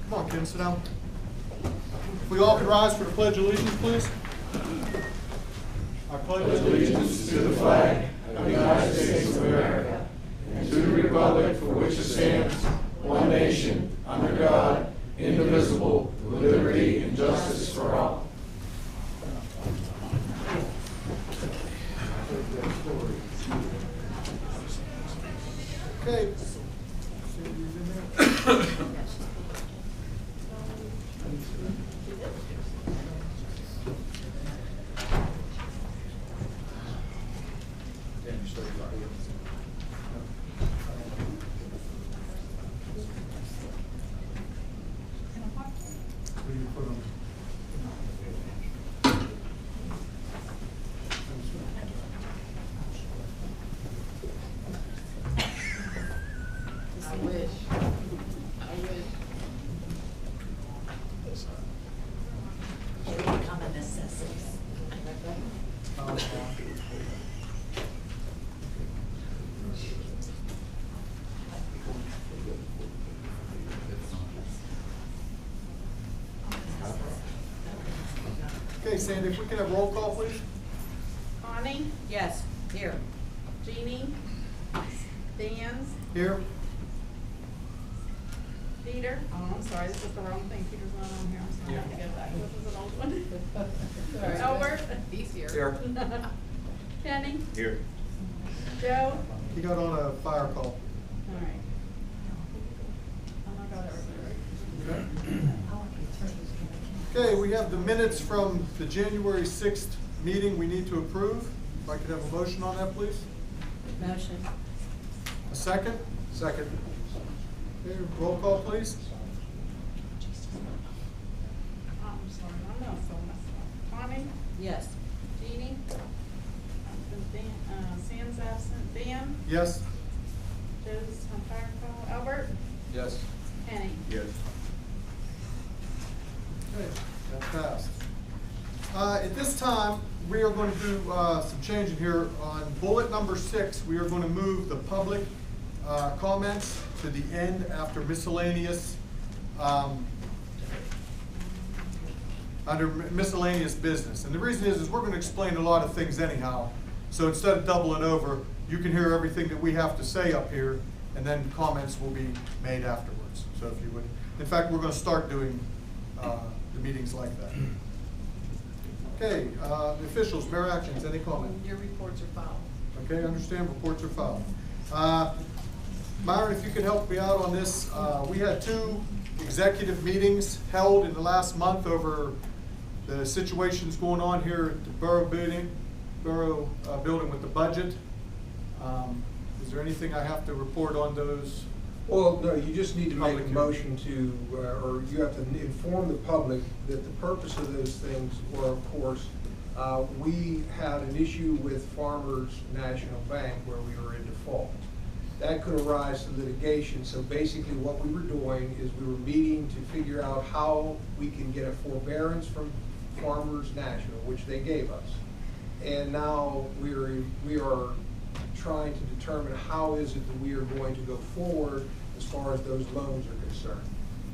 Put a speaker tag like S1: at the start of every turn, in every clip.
S1: Come on, Ken, sit down. If we all could rise for the Pledge of Allegiance, please. I pledge
S2: allegiance to the flag of the United States of America and to the republic for which it stands, one nation, under God, indivisible, with liberty and justice for all.
S1: Okay. Okay, Sandy, if we can have roll call, please.
S3: Connie?
S4: Yes, here.
S3: Jeannie? Dan?
S1: Here.
S3: Peter? Oh, I'm sorry, this is the wrong thing. Peter's not on here. I'm sorry, I have to go back. This is an old one.
S4: Sorry.
S3: Albert?
S4: He's here.
S1: Here.
S3: Kenny?
S2: Here.
S3: Joe?
S1: He got on a fire call.
S3: All right. Oh, I got everything right.
S1: Okay, we have the minutes from the January 6th meeting we need to approve. If I could have a motion on that, please.
S4: Motion.
S1: A second? Second. Okay, roll call, please.
S3: Oh, I'm sorry, I know so much. Connie?
S4: Yes.
S3: Jeannie? Sam's absent. Dan?
S1: Yes?
S3: Joe's on fire call. Albert?
S2: Yes.
S3: Kenny?
S2: Yes.
S1: Okay, that passed. At this time, we are going to do some changing here. On bullet number 6, we are going to move the public comments to the end after miscellaneous, under miscellaneous business. And the reason is we're going to explain a lot of things anyhow. So instead of doubling over, you can hear everything that we have to say up here, and then comments will be made afterwards. So if you would, in fact, we're going to start doing the meetings like that. Okay, the officials, mayor actions, any comment?
S4: Your reports are filed.
S1: Okay, understand, reports are filed. Myron, if you could help me out on this, we had 2 executive meetings held in the last month over the situations going on here at the Borough building with the budget. Is there anything I have to report on those?
S5: Well, no, you just need to make a
S1: Public
S5: motion to, or you have to inform the public that the purpose of those things were, of course, we had an issue with Farmers National Bank where we were in default. That could arise to litigation, so basically what we were doing is we were meeting to figure out how we can get a forbearance from Farmers National, which they gave us. And now we are trying to determine how is it that we are going to go forward as far as those loans are concerned.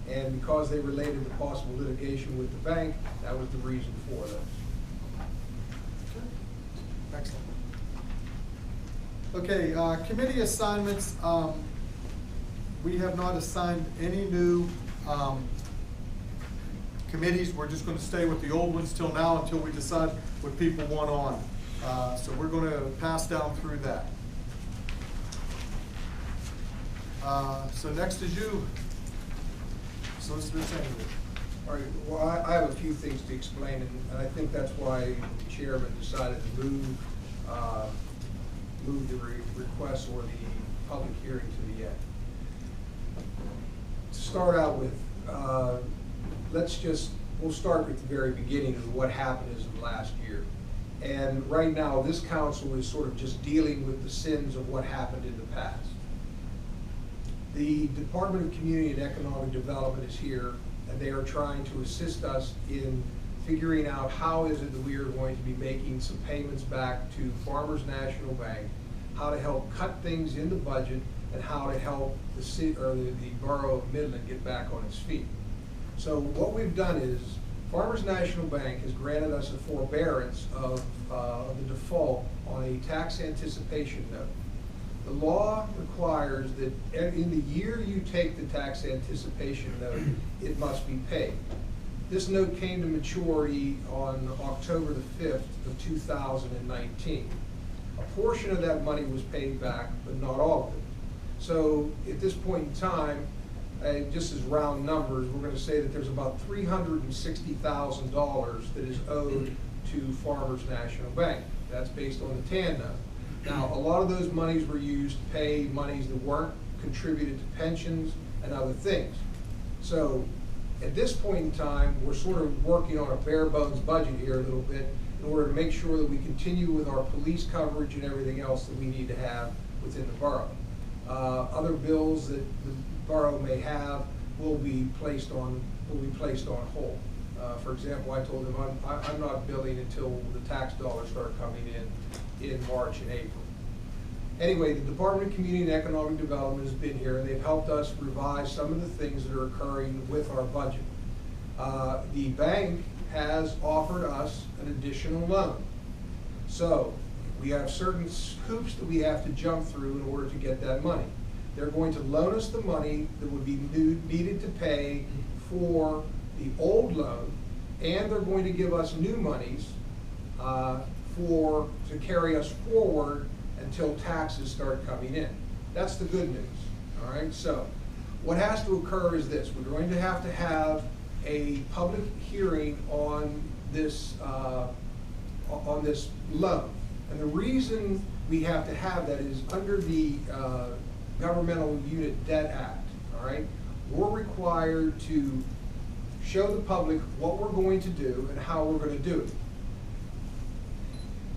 S5: And because they related to possible litigation with the bank, that was the reason for those.
S1: Excellent. Okay, committee assignments. We have not assigned any new committees. We're just going to stay with the old ones till now until we decide what people want on. So we're going to pass down through that. So next is you, Solicitor Chamberlain.
S5: All right, well, I have a few things to explain, and I think that's why the chairman decided to move the request or the public hearing to the end. To start out with, we'll start at the very beginning of what happened as of last year. And right now, this council is sort of just dealing with the sins of what happened in the past. The Department of Community and Economic Development is here, and they are trying to assist us in figuring out how is it that we are going to be making some payments back to Farmers National Bank, how to help cut things in the budget, and how to help the city or the borough of Midland get back on its feet. So what we've done is, Farmers National Bank has granted us a forbearance of the default on a tax anticipation note. The law requires that in the year you take the tax anticipation note, it must be paid. This note came to maturity on October the 5th of 2019. A portion of that money was paid back, but not all of it. So at this point in time, just as round numbers, we're going to say that there's about $360,000 that is owed to Farmers National Bank. That's based on the TAN note. Now, a lot of those monies were used to pay monies that weren't contributed to pensions and other things. So at this point in time, we're sort of working on a bare bones budget here a little bit in order to make sure that we continue with our police coverage and everything else that we need to have within the borough. Other bills that the borough may have will be placed on hold. For example, I told them I'm not billing until the tax dollars start coming in March and April. Anyway, the Department of Community and Economic Development has been here, and they've helped us revise some of the things that are occurring with our budget. The bank has offered us an additional loan. So we have certain hoops that we have to jump through in order to get that money. They're going to loan us the money that would be needed to pay for the old loan, and they're going to give us new monies to carry us forward until taxes start coming in. That's the good news, all right? So what has to occur is this. We're going to have a public hearing on this loan. And the reason we have to have that is under the Governmental Unit Debt Act, all right? We're required to show the public what we're going to do and how we're going to do it.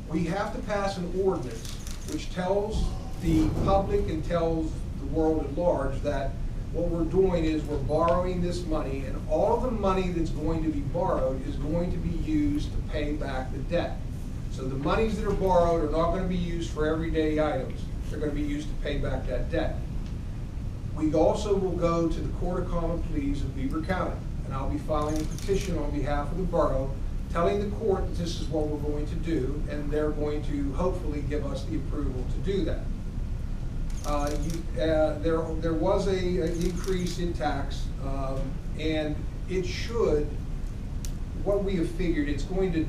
S5: We have to pass an ordinance which tells the public and tells the world at large that what we're doing is we're borrowing this money, and all of the money that's going to be borrowed is going to be used to pay back the debt. So the monies that are borrowed are not going to be used for everyday items. They're going to be used to pay back that debt. We also will go to the Court of Common Pleas of Beaver County, and I'll be filing a petition on behalf of the borough telling the court that this is what we're going to do, and they're going to hopefully give us the approval to do that. There was an increase in tax, and it should, what we have figured, it's going to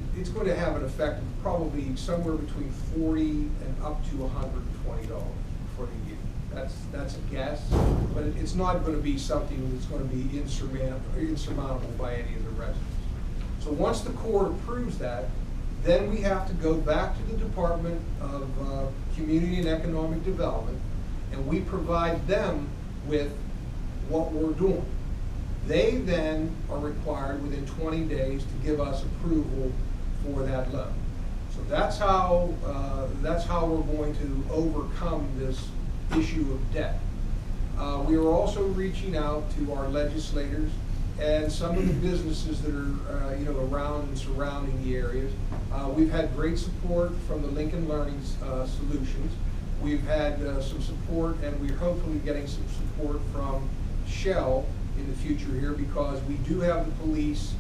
S5: have an effect of probably somewhere between $40 and up to $120 for the year. That's a guess, but it's not going to be something that's going to be insurmountable by any of the residents. So once the court approves that, then we have to go back to the Department of Community and Economic Development, and we provide them with what we're doing. They then are required within 20 days to give us approval for that loan. So that's how we're going to overcome this issue of debt. We are also reaching out to our legislators and some of the businesses that are around and surrounding the areas. We've had great support from the Lincoln Learning Solutions. We've had some support, and we're hopefully getting some support from Shell in the future here, because we do have the police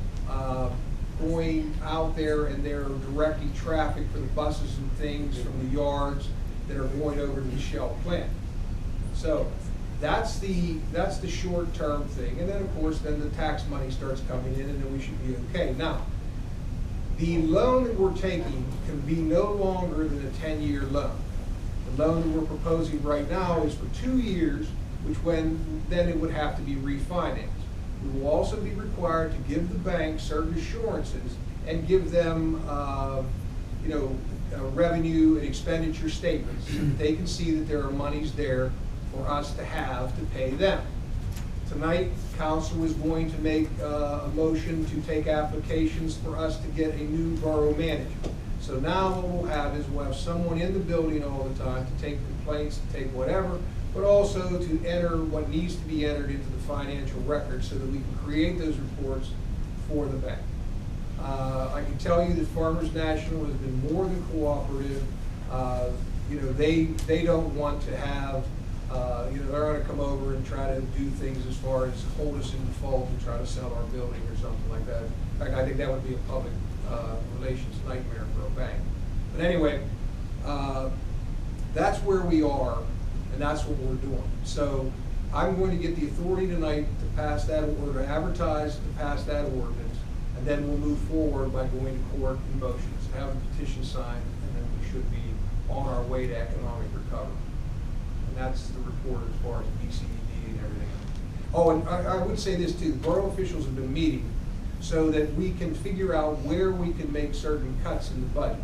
S5: going out there, and they're directing traffic for the buses and things from the yards that are going over to the Shell plant. So that's the short-term thing, and then of course then the tax money starts coming in, and then we should be okay. Now, the loan that we're taking can be no longer than a 10-year loan. The loan that we're proposing right now is for 2 years, which then it would have to be refinanced. We will also be required to give the bank certain assurances and give them revenue and expenditure statements so that they can see that there are monies there for us to have to pay them. Tonight, council is going to make a motion to take applications for us to get a new borough manager. So now what we'll have is we'll have someone in the building all the time to take complaints, to take whatever, but also to enter what needs to be entered into the financial record so that we can create those reports for the bank. I can tell you that Farmers National has been more than cooperative. They don't want to have They're gonna come over and try to do things as far as hold us in default and try to sell our building or something like that. In fact, I think that would be a public relations nightmare for a bank. But anyway, that's where we are, and that's what we're doing. So I'm going to get the authority tonight to pass that order, to advertise, to pass that ordinance, and then we'll move forward by going to court in motions, have a petition signed, and then we should be on our way to economic recovery. And that's the report as far as BCED and everything. Oh, and I would say this too, the borough officials have been meeting so that we can figure out where we can make certain cuts in the budget.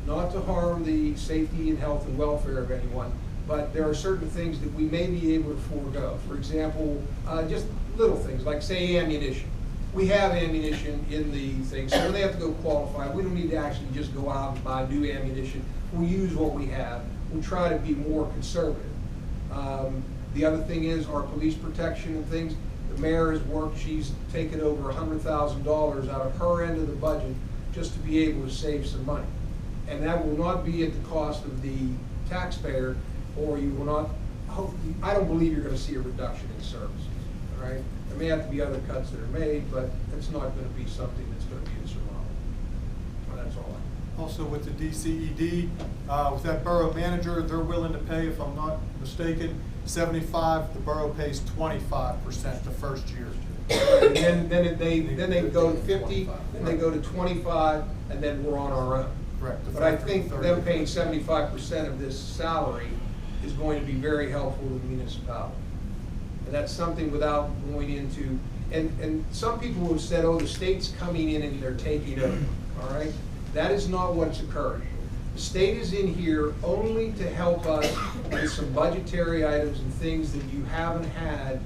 S5: Not to harm the safety and health and welfare of anyone, but there are certain things that we may be able to forego. For example, just little things like say ammunition. We have ammunition in the thing, so when they have to go qualify, we don't need to actually just go out and buy new ammunition. We'll use what we have. We'll try to be more conservative. The other thing is our police protection and things. The mayor has worked, she's taken over $100,000 out of her end of the budget just to be able to save some money. And that will not be at the cost of the taxpayer, or you will not, I don't believe you're gonna see a reduction in services, all right? There may have to be other cuts that are made, but it's not gonna be something that's gonna be insurmountable. Well, that's all I.
S1: Also with the DCED, with that borough manager, they're willing to pay, if I'm not mistaken, 75, the borough pays 25% the first year.
S5: And then they go to 50, then they go to 25, and then we're on our own.
S1: Correct.
S5: But I think them paying 75% of this salary is going to be very helpful to the municipality. And that's something without going into, and some people have said, oh, the state's coming in and they're taking over, all right? That is not what's occurring. The state is in here only to help us with some budgetary items and things that you haven't had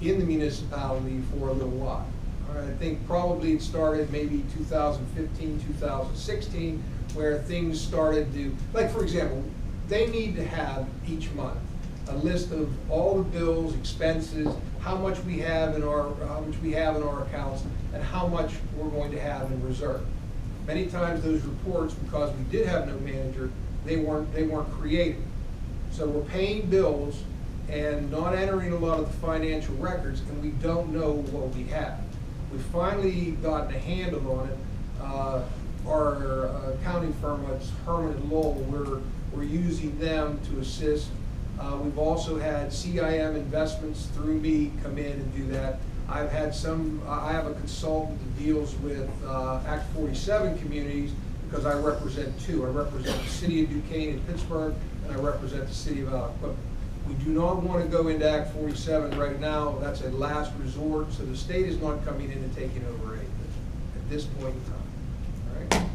S5: in the municipality for a little while. All right, I think probably it started maybe 2015, 2016, where things started to, like for example, they need to have each month a list of all the bills, expenses, how much we have in our accounts, and how much we're going to have in reserve. Many times those reports, because we did have no manager, they weren't created. So we're paying bills and not entering a lot of the financial records, and we don't know what we have. We've finally gotten a handle on it. Our accounting firm, it's Herman and Lowell, we're using them to assist. We've also had CIM investments through me come in and do that. I have a consultant that deals with Act 47 communities because I represent two. I represent the city of Duquesne and Pittsburgh, and I represent the city of Aliquippa. We do not want to go into Act 47 right now. That's a last resort, so the state is not coming in and taking over anything at this point in time. All right?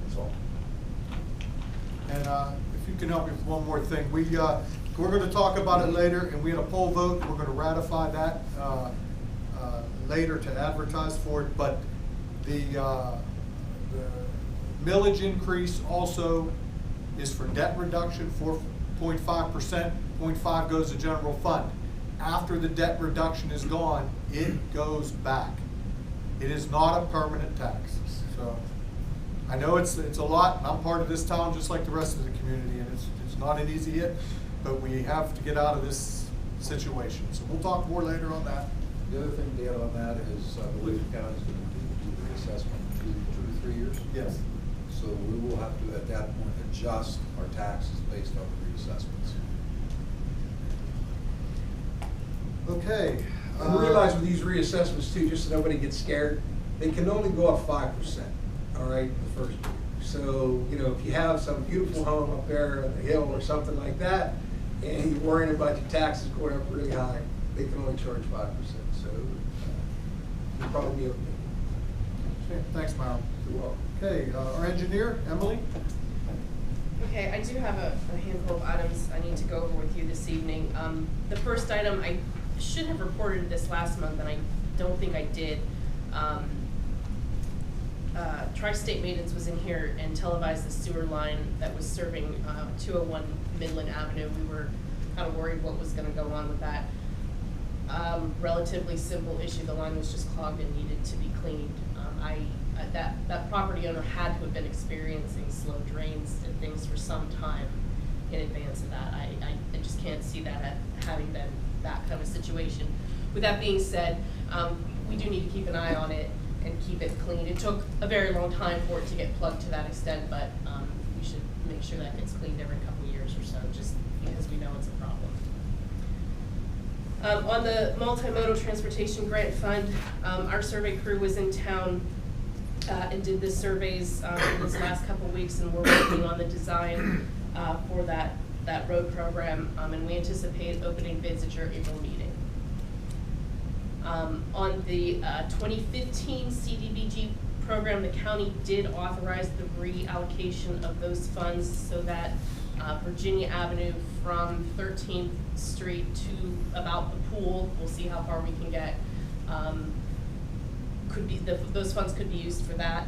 S5: That's all.
S1: And if you can help me with one more thing, we're going to talk about it later, and we had a poll vote. We're going to ratify that later to advertise for it. But the millage increase also is for debt reduction, 4.5%. 0.5 goes to general fund. After the debt reduction is gone, it goes back. It is not a permanent tax. So I know it's a lot, and I'm part of this town just like the rest of the community, and it's not an easy hit, but we have to get out of this situation. So we'll talk more later on that.
S6: The other thing, Dan, on that is I believe the county's going to do the reassessment in 2 to 3 years.
S1: Yes.
S6: So we will have to, at that point, adjust our taxes based on the reassessments.
S1: Okay.
S5: And realize with these reassessments too, just so nobody gets scared, they can only go up 5%, all right, the first year. So, if you have some beautiful home up there on the hill or something like that, and you're worrying about your taxes going up really high, they can only charge 5%. So you'll probably be okay.
S1: Okay, thanks, Myron.
S5: You're welcome.
S1: Okay, our engineer, Emily.
S7: Okay, I do have a handful of items I need to go over with you this evening. The first item, I should have reported this last month, and I don't think I did. Tri-State Maintenance was in here and televised the sewer line that was serving 201 Midland Avenue. We were kind of worried what was going to go on with that. Relatively simple issue. The line was just clogged and needed to be cleaned. That property owner had to have been experiencing slow drains and things for some time. in advance of that. I just can't see that having been that kind of a situation. With that being said, we do need to keep an eye on it and keep it clean. It took a very long time for it to get plugged to that extent, but we should make sure that gets cleaned every couple of years or so, just because we know it's a problem. On the multimodal transportation grant fund, our survey crew was in town and did the surveys in this last couple of weeks, and we're working on the design for that road program, and we anticipate opening bids at your April meeting. On the 2015 CDBG program, the county did authorize the reallocation of those funds so that Virginia Avenue from 13th Street to about the pool, we'll see how far we can get, those funds could be used for that.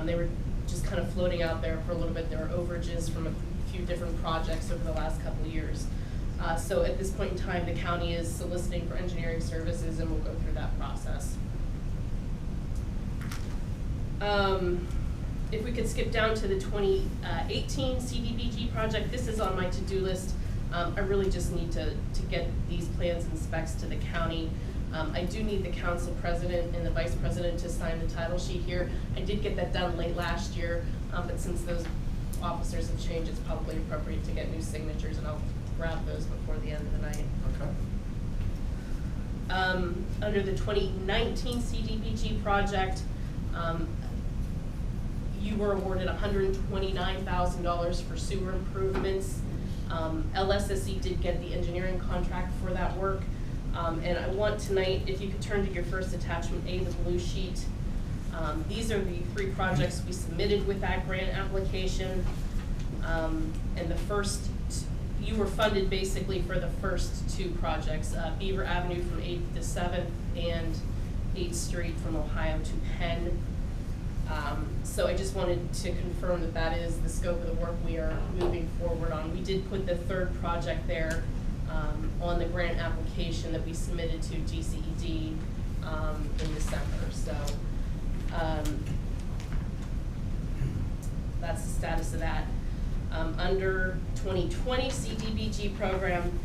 S7: They were just kind of floating out there for a little bit. There were overages from a few different projects over the last couple of years. So at this point in time, the county is soliciting for engineering services, and we'll go through that process. If we could skip down to the 2018 CDBG project, this is on my to-do list. I really just need to get these plans and specs to the county. I do need the council president and the vice president to sign the title sheet here. I did get that done late last year, but since those officers have changed, it's probably appropriate to get new signatures, and I'll grab those before the end of the night.
S1: Okay.
S7: Under the 2019 CDBG project, you were awarded $129,000 for sewer improvements. LSSE did get the engineering contract for that work. And I want tonight, if you could turn to your first attachment A, the blue sheet. These are the 3 projects we submitted with that grant application. And the first, you were funded basically for the first 2 projects, Beaver Avenue from 8th to 7th and 8th Street from Ohio to Penn. So I just wanted to confirm that that is the scope of the work we are moving forward on. We did put the 3rd project there on the grant application that we submitted to GCED in December. So that's the status of that. Under 2020 CDBG program,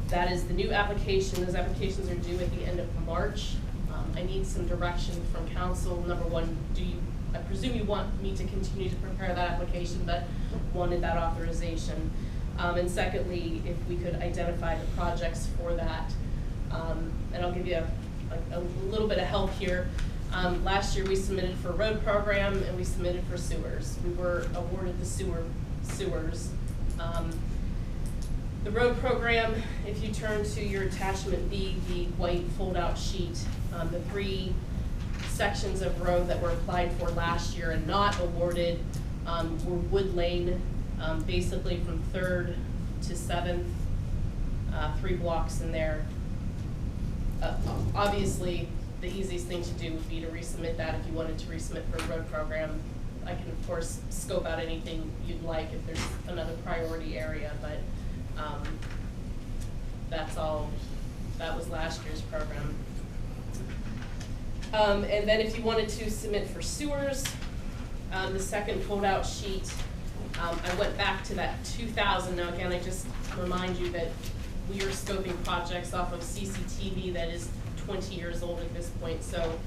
S7: that is the new application. Those applications are due at the end of March. I need some direction from council. Number one, I presume you want me to continue to prepare that application, but wanted that authorization. And secondly, if we could identify the projects for that. And I'll give you a little bit of help here. Last year we submitted for road program and we submitted for sewers. We were awarded the sewers. The road program, if you turn to your attachment B, the white fold-out sheet, the 3 sections of road that were applied for last year and not awarded were Wood Lane, basically from 3rd to 7th, 3 blocks in there. Obviously, the easiest thing to do would be to resubmit that if you wanted to resubmit for a road program. I can, of course, scope out anything you'd like if there's another priority area, but that's all. That was last year's program. And then if you wanted to submit for sewers, the second fold-out sheet, I went back to that 2000. Now again, I just remind you that we are scoping projects off of CCTV that is 20 years old at this point, so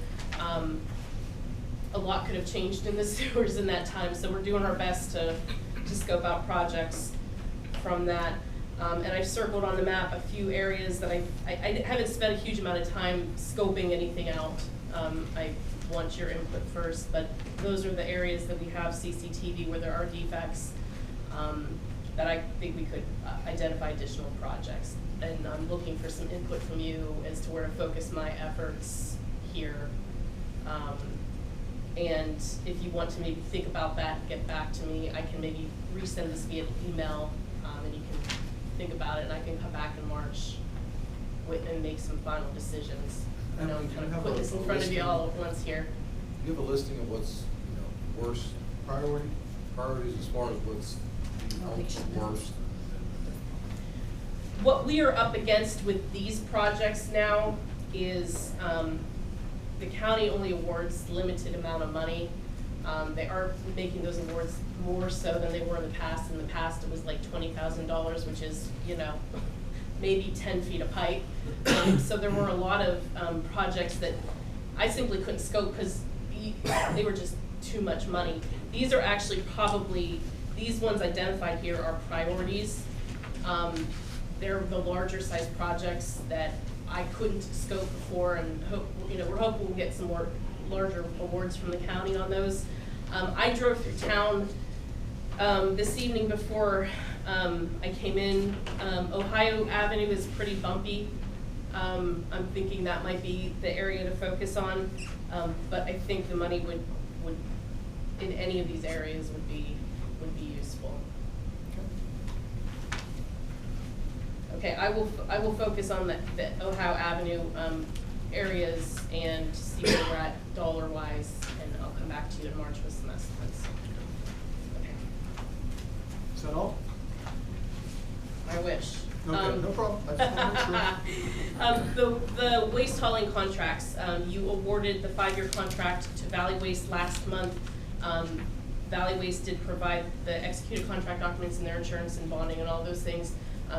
S7: a lot could have changed in the sewers in that time, so we're doing our best to scope out projects from that. And I've circled on the map a few areas that I haven't spent a huge amount of time scoping anything out. I want your input first, but those are the areas that we have CCTV where there are defects that I think we could identify additional projects. And I'm looking for some input from you as to where to focus my efforts here. And if you want to maybe think about that, get back to me. I can maybe resend this via email, and you can think about it, and I can come back in March and make some final decisions. I know I'm kind of putting this in front of you all at once here.
S6: Do you have a listing of what's, worst priorities as far as what's worst?
S7: What we are up against with these projects now is the county only awards limited amount of money. They are making those awards more so than they were in the past. In the past, it was like $20,000, which is, you know, maybe 10 feet of pipe. So there were a lot of projects that I simply couldn't scope because they were just too much money. These are actually probably, these ones identified here are priorities. They're the larger size projects that I couldn't scope before, and hope, you know, we're hoping we'll get some more larger awards from the county on those. I drove through town this evening before I came in. Ohio Avenue is pretty bumpy. I'm thinking that might be the area to focus on, but I think the money would in any of these areas would be useful. Okay, I will focus on the Ohio Avenue areas and see where we're at dollar wise, and I'll come back to you in March with some estimates. Okay.
S1: Is that all?
S7: I wish.
S1: Okay, no problem. I just want to make sure.
S7: The waste hauling contracts, you awarded the 5-year contract to Valley Waste last month. Valley Waste did provide the executed contract documents and their insurance and bonding and all those things.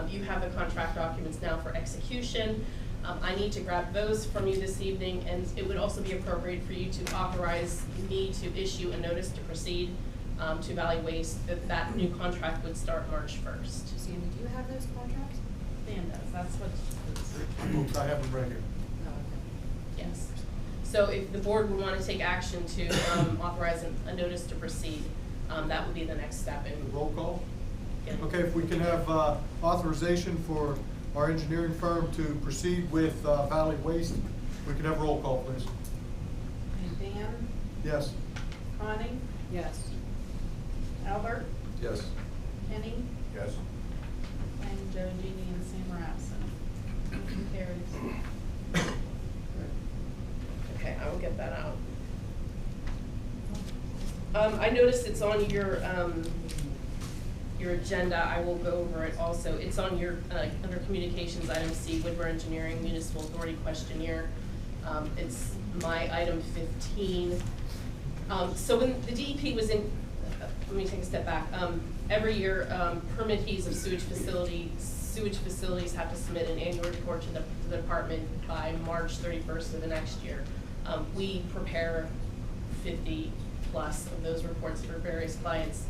S7: You have the contract documents now for execution. I need to grab those from you this evening, and it would also be appropriate for you to authorize me to issue a notice to proceed to Valley Waste that new contract would start March 1st.
S4: Sandy, do you have those contracts?
S3: Dan does, that's what.
S1: I have them right here.
S4: Oh, okay.
S7: Yes. So if the board would want to take action to authorize a notice to proceed, that would be the next step.
S1: Roll call?
S7: Yeah.
S1: Okay, if we can have authorization for our engineering firm to proceed with Valley Waste, we can have roll call, please.
S3: Dan,
S1: Yes.
S3: Connie,
S4: Yes.
S3: Albert,
S6: Yes.
S3: Kenny,
S2: Yes.
S3: and Joe, Jeannie, and Sam are absent. Motion carries.
S7: Okay, I will get that out. I noticed it's on your agenda. I will go over it also. It's on your, under communications, item C, Woodward Engineering Municipal Authority Questionnaire. It's my item 15. So when the DEP was in, let me take a step back. Every year, permittees of sewage facilities have to submit an annual report to the department by March 31st of the next year. We prepare 50 plus of those reports for various clients.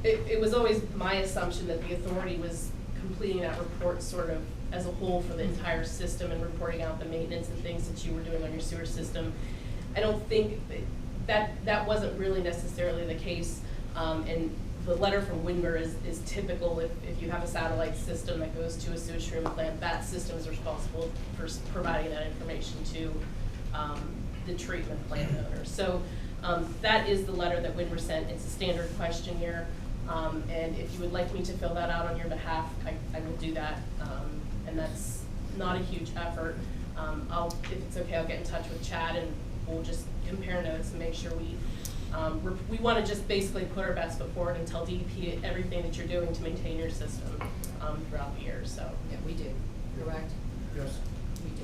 S7: It was always my assumption that the authority was completing that report sort of as a whole for the entire system and reporting out the maintenance and things that you were doing on your sewer system. I don't think that wasn't really necessarily the case. And the letter from Windmer is typical. If you have a satellite system that goes to a sewage treatment plant, that system is responsible for providing that information to the treatment plant owner. So that is the letter that Windmer sent. It's a standard questionnaire. And if you would like me to fill that out on your behalf, I will do that. And that's not a huge effort. If it's okay, I'll get in touch with Chad and we'll just compare notes and make sure we want to just basically put our best foot forward and tell DEP everything that you're doing to maintain your system throughout the year. So
S4: Yeah, we do, correct?
S1: Yes.
S4: We do.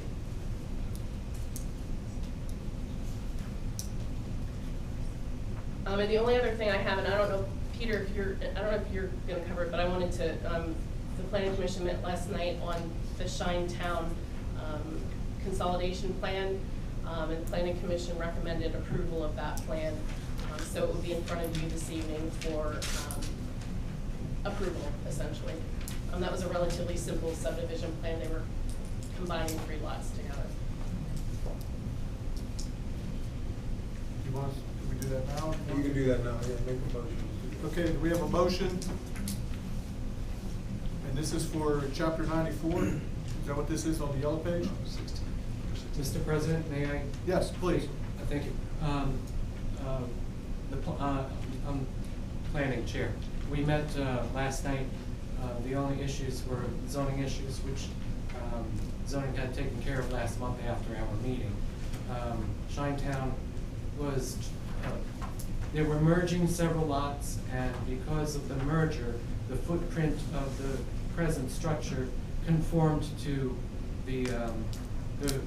S7: And the only other thing I have, and I don't know, Peter, I don't know if you're going to cover it, but I wanted to. The Planning Commission met last night on the Shinetown consolidation plan, and the Planning Commission recommended approval of that plan. So it will be in front of you this evening for approval, essentially. That was a relatively simple subdivision plan. They were combining 3 lots together.
S1: You want us, do we do that now?
S5: You can do that now, yeah, make a motion.
S1: Okay, do we have a motion? And this is for chapter 94? Is that what this is on the yellow page?
S8: Mr. President, may I?
S1: Yes, please.
S8: Thank you. I'm planning chair. We met last night. The only issues were zoning issues, which zoning had taken care of last month after our meeting. Shinetown was, they were merging several lots, and because of the merger, the footprint of the present structure conformed to the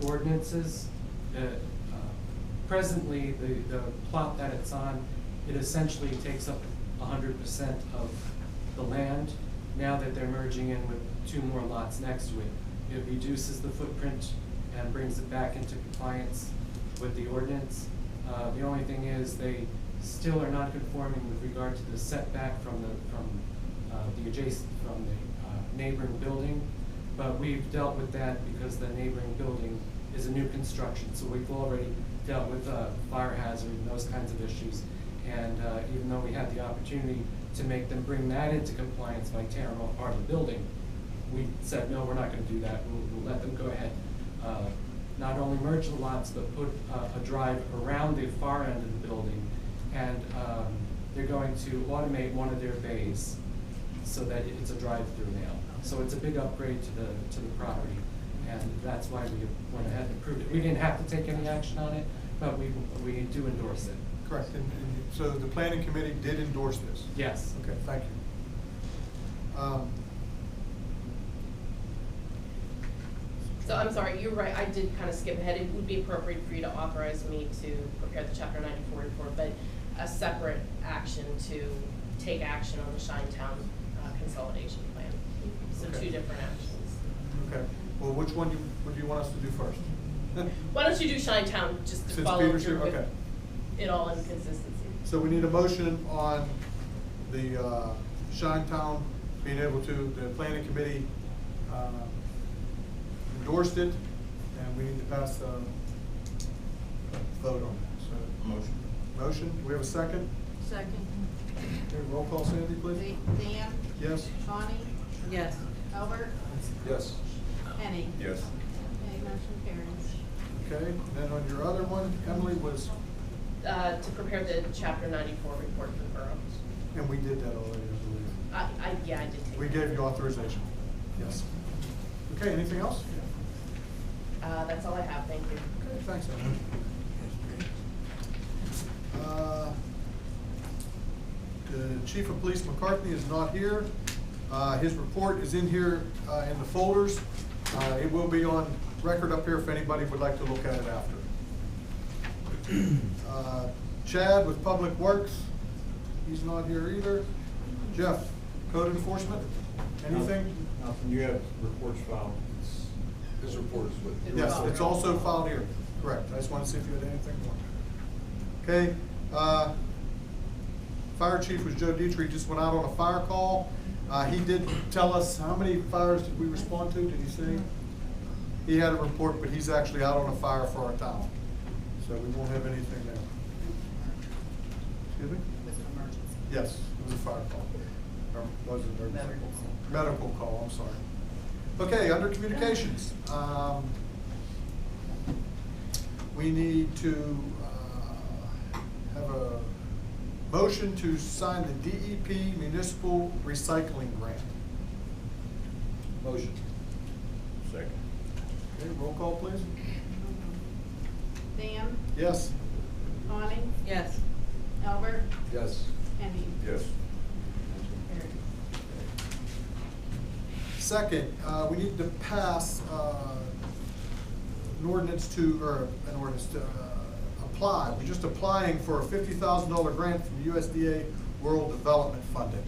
S8: ordinances, presently, the plot that it's on, it essentially takes up 100% of the land. Now that they're merging in with 2 more lots next to it, it reduces the footprint and brings it back into compliance with the ordinance. The only thing is, they still are not conforming with regard to the setback from the neighboring building, but we've dealt with that because the neighboring building is a new construction, so we've already dealt with fire hazard and those kinds of issues. And even though we had the opportunity to make them bring that into compliance by tearing off part of the building, we said, no, we're not gonna do that. We'll let them go ahead, not only merge the lots, but put a drive around the far end of the building. And they're going to automate one of their bays so that it's a drive-through now. So it's a big upgrade to the property, and that's why we went ahead and approved it. We didn't have to take any action on it, but we do endorse it.
S1: Correct, and so the planning committee did endorse this?
S8: Yes.
S1: Okay, thank you.
S7: So I'm sorry, you're right, I did kind of skip ahead. It would be appropriate for you to authorize me to prepare the Chapter 94 report, but a separate action to take action on the Shinetown consolidation plan. So
S1: Okay.
S7: 2 different actions.
S1: Okay, well, which one would you want us to do first?
S7: Why don't you do Shinetown, just to
S1: Since
S7: follow
S1: Peter's
S7: through
S1: here,
S7: with
S1: okay.
S7: it all in consistency.
S1: So we need a motion on the Shinetown being able to, the planning committee endorsed it, and we need to pass a vote on that, so.
S2: Motion.
S1: Motion, do we have a second?
S3: Second.
S1: Okay, roll call, Sandy, please.
S3: Dan?
S1: Yes?
S3: Bonnie?
S4: Yes.
S3: Albert?
S6: Yes.
S3: Penny?
S2: Yes.
S3: Okay, motion carries.
S1: Okay, and then on your other one, Emily was,
S7: To prepare the Chapter 94 report for the borough.
S1: and we did that already, I believe.
S7: Yeah, I did take
S1: We
S7: that.
S1: gave you authorization, yes. Okay, anything else?
S7: That's all I have, thank you.
S1: Okay, thanks, Emily. The Chief of Police McCartney is not here. His report is in here in the folders. It will be on record up here if anybody would like to look at it after. Chad with Public Works, he's not here either. Jeff, Code Enforcement, anything?
S2: Nothing, you have reports filed.
S6: His report is with.
S1: Yes, it's also filed here, correct. I just wanted to see if you had anything more. Okay, Fire Chief was Joe Dietrich, just went out on a fire call. He did tell us, how many fires did we respond to, did he say? He had a report, but he's actually out on a fire for our town, so we won't have anything there. Excuse me?
S4: It was an emergency.
S1: Yes, it was a fire call. Or was it an emergency? Medical call, I'm sorry. Okay, under communications, we need to have a motion to sign the DEP Municipal Recycling Grant.
S6: Motion.
S2: Second.
S1: Okay, roll call, please.
S3: Dan?
S1: Yes.
S3: Bonnie?
S4: Yes.
S3: Albert?
S6: Yes.
S3: Penny?
S2: Yes.
S3: Motion carries.
S1: Second, we need to pass an ordinance to apply. We're just applying for a $50,000 grant from USDA Rural Development Funding.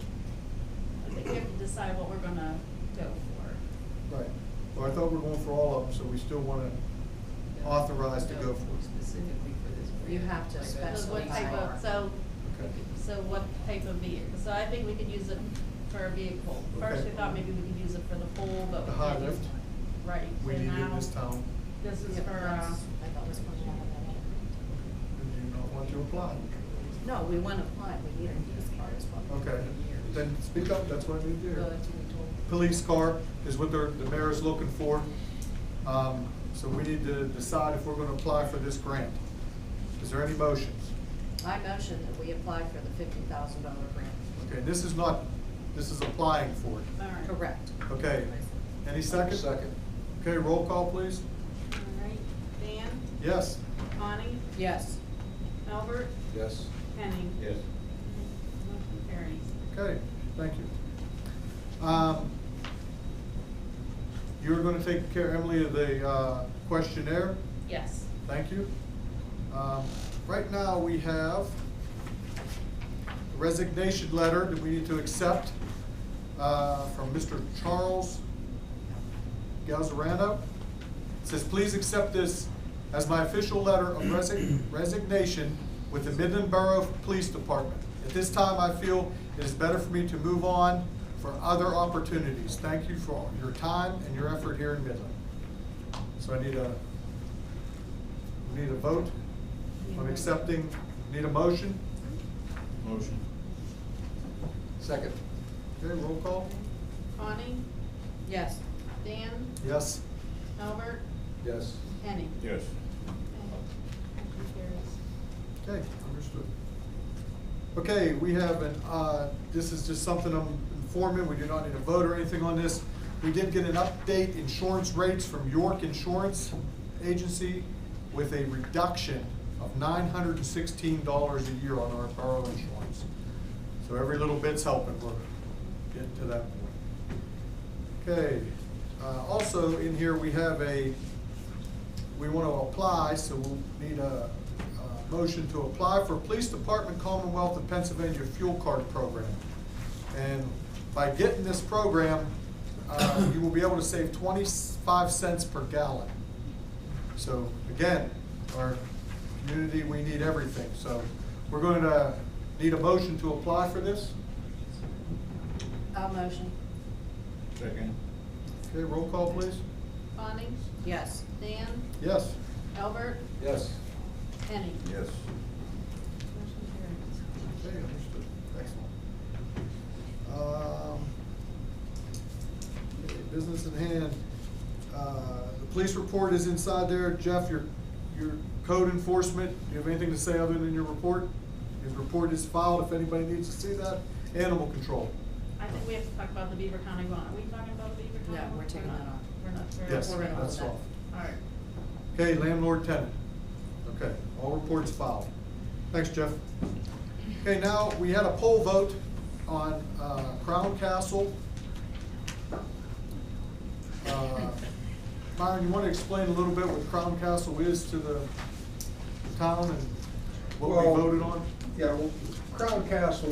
S3: I think we have to decide what we're gonna go for.
S1: Right. Well, I thought we were going for all of them, so we still want to authorize to go for it.
S4: Specifically for this. You have to
S3: So what type
S4: specify.
S3: of,
S1: Okay.
S3: so what type of vehicle? So I think we could use it for a vehicle. First, we
S1: Okay.
S3: thought maybe we could use it for the pool, but
S1: The
S3: we
S1: high
S3: can't use.
S1: lift.
S3: Right.
S1: We
S3: and
S1: need it in
S3: now
S1: this town.
S3: This is
S4: Yeah,
S3: for,
S4: I thought it was supposed to have that.
S1: Do you not want to apply?
S4: No, we want to apply, we need a used car as well.
S1: Okay. Then speak up, that's what I need to
S4: So
S1: hear.
S4: that's what we told.
S1: Police car is what the mayor is looking for. So we need to decide if we're going to apply for this grant. Is there any motions?
S4: I motion that we apply for the $50,000 grant.
S1: Okay, this is applying for it.
S3: all right.
S4: Correct.
S1: Okay, any second?
S6: Second.
S1: Okay, roll call, please.
S3: All right. Dan?
S1: Yes.
S3: Bonnie?
S4: Yes.
S3: Albert?
S6: Yes.
S3: Penny?
S2: Yes.
S3: Motion carries.
S1: Okay, thank you. You're going to take care, Emily, of the questionnaire?
S7: Yes.
S1: Thank you. Right now, we have a resignation letter that we need to accept from Mr. Charles Galzarano. It says, please accept this as my official letter of resignation with the Midland Borough Police Department. At this time, I feel it is better for me to move on for other opportunities. Thank you for your time and your effort here in Midland. So I need a vote on accepting, need a motion?
S2: Motion.
S6: Second.
S1: Okay, roll call?
S3: Connie,
S4: Yes.
S3: Dan,
S1: Yes.
S3: Albert,
S6: Yes.
S3: Kenny.
S2: Yes.
S3: Motion carries.
S1: Okay, understood. Okay, we have this is just something I'm informing, we do not need a vote or anything on this. We did get an update insurance rates from York Insurance Agency with a reduction of $916 a year on our borough insurance. So every little bit's helping, we're getting to that point. Okay, also in here we have we want to apply, so we'll need a motion to apply for Police Department Commonwealth of Pennsylvania Fuel Card Program. And by getting this program, you will be able to save 25 cents per gallon. So again, our community, we need everything. So we're going to need a motion to apply for this.
S4: I'll motion.
S2: Second.
S1: Okay, roll call please.
S3: Connie,
S4: Yes.
S3: Dan,
S1: Yes.
S3: Albert,
S6: Yes.
S3: Kenny.
S2: Yes.
S3: Motion carries.
S1: Okay, understood. Excellent. Okay, business in hand. The police report is inside there. Jeff, your code enforcement, do you have anything to say other than your report? His report is filed if anybody needs to see that. Animal control.
S3: I think we have to talk about the Beaver County one. Are we talking about the Beaver County?
S4: No,
S3: one?
S4: we're taking
S3: not.
S4: that off.
S3: We're not.
S1: Yes,
S3: we're gonna
S1: that's
S3: hold
S1: off.
S3: that. All right.
S1: Okay, landlord tenant. Okay, all reports filed. Thanks, Jeff. Okay, now we had a poll vote on Crown Castle. Myron, you want to explain a little bit what Crown Castle is to the town and what
S5: Well,
S1: we voted on?
S5: Yeah, well, Crown Castle,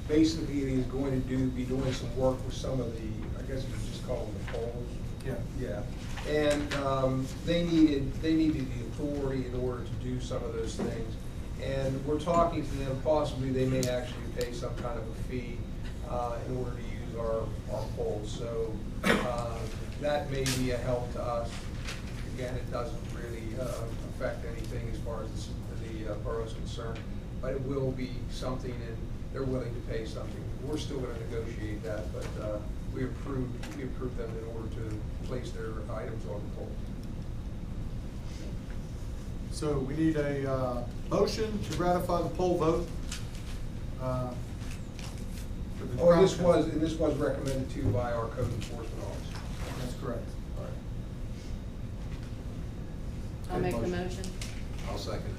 S5: basically it is going to be doing some work with some of the, I guess you would just call them the poles.
S1: Yeah.
S5: Yeah, and they needed the authority in order to do some of those things. And we're talking to them, possibly they may actually pay some kind of a fee in order to use our poles. So that may be a help to us. Again, it doesn't really affect anything as far as the borough's concerned, but it will be something, and they're willing to pay something. We're still going to negotiate that, but we approved them in order to place their items on the pole.
S1: So we need a motion to ratify the poll vote. For the
S5: Oh,
S1: Crown
S5: this
S1: Castle.
S5: was recommended to by our code enforcement officer.
S1: That's correct. All right.
S4: I'll make the motion.
S6: I'll second it.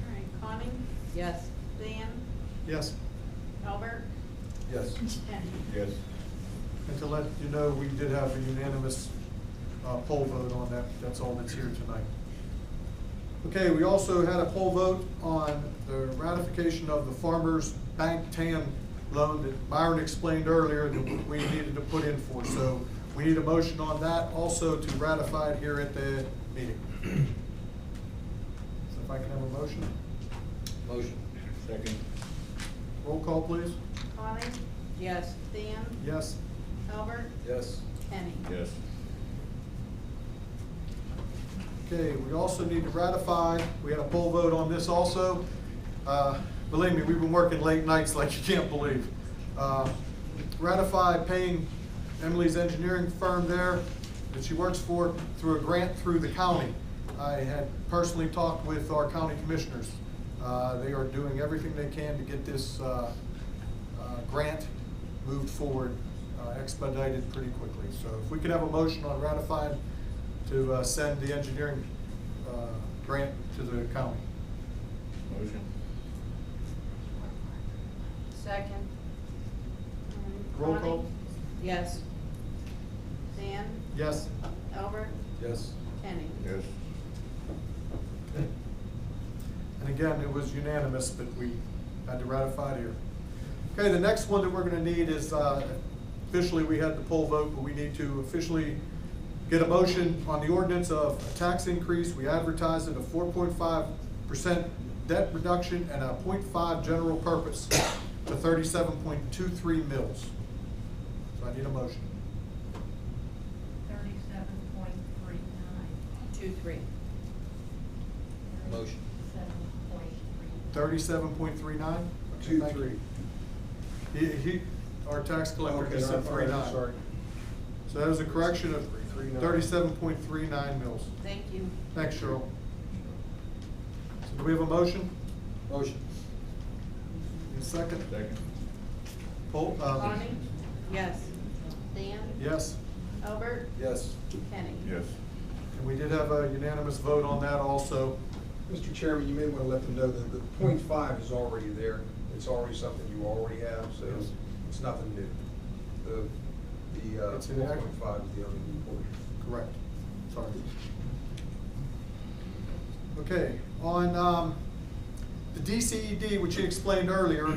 S3: All right, Connie,
S4: Yes.
S3: Dan,
S1: Yes.
S3: Albert,
S6: Yes.
S3: Kenny.
S2: Yes.
S1: And to let you know, we did have a unanimous poll vote on that. That's all that's here tonight. Okay, we also had a poll vote on the ratification of the Farmers Bank TAN loan that Myron explained earlier that we needed to put in for. So we need a motion on that also to ratify it here at the meeting. So if I can have a motion.
S6: Motion.
S2: Second.
S1: Roll call, please.
S3: Connie,
S4: Yes.
S3: Dan,
S1: Yes.
S3: Albert,
S6: Yes.
S3: Kenny.
S2: Yes.
S1: Okay, we also need to ratify, we had a poll vote on this also. Believe me, we've been working late nights like you can't believe. Ratify paying Emily's engineering firm there that she works for through a grant through the county. I had personally talked with our county commissioners. They are doing everything they can to get this grant moved forward, expedited pretty quickly. So if we could have a motion on ratifying to send the engineering grant to the county.
S2: Motion.
S4: Second.
S1: Roll
S3: Connie,
S1: call.
S4: Yes.
S3: Dan,
S1: Yes.
S3: Albert,
S6: Yes.
S3: Kenny.
S2: Yes.
S1: again, it was unanimous, but we had to ratify it here. Okay, the next one that we're gonna need is, officially, we had the poll vote, but we need to officially get a motion on the ordinance of a tax increase. We advertise it a 4.5% debt reduction and a 0.5 general purpose to 37.23 mils. So I need a motion.
S4: 2-3.
S6: Motion.
S1: 37.39?
S5: 2-3.
S1: Our tax collector
S5: Okay,
S1: just said
S5: all right,
S1: 39.
S5: sorry.
S1: So that was a correction of
S5: 39.
S1: 37.39 mils.
S4: Thank you.
S1: Thanks, Cheryl. So do we have a motion?
S6: Motion.
S1: Need a second?
S2: Second.
S1: Poll,
S3: Bonnie?
S4: Yes.
S3: Dan?
S1: yes.
S3: Albert?
S6: Yes.
S3: Kenny?
S2: Yes.
S1: And we did have a unanimous vote on that also.
S5: Mr. Chairman, you may want to let them know that the .5 is already there. It's already something you already have, so
S1: Yes.
S5: it's nothing new. The
S1: It's in
S5: 4.5 is the only new portion.
S1: Correct. Sorry. Okay, on the DCED, which you explained earlier,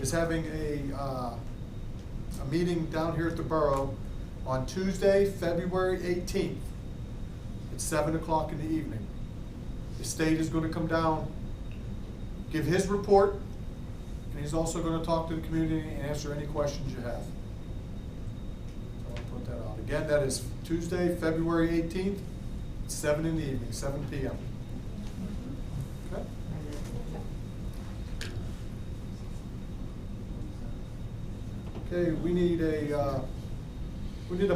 S1: is having a meeting down here at the Borough on Tuesday, February 18th at 7 o'clock in the evening. The state is going to come down, give his report, and he's also going to talk to the community and answer any questions you have. So I'll put that out. Again, that is Tuesday, February 18th, 7 in the evening, 7 p.m. Okay? Okay, we need a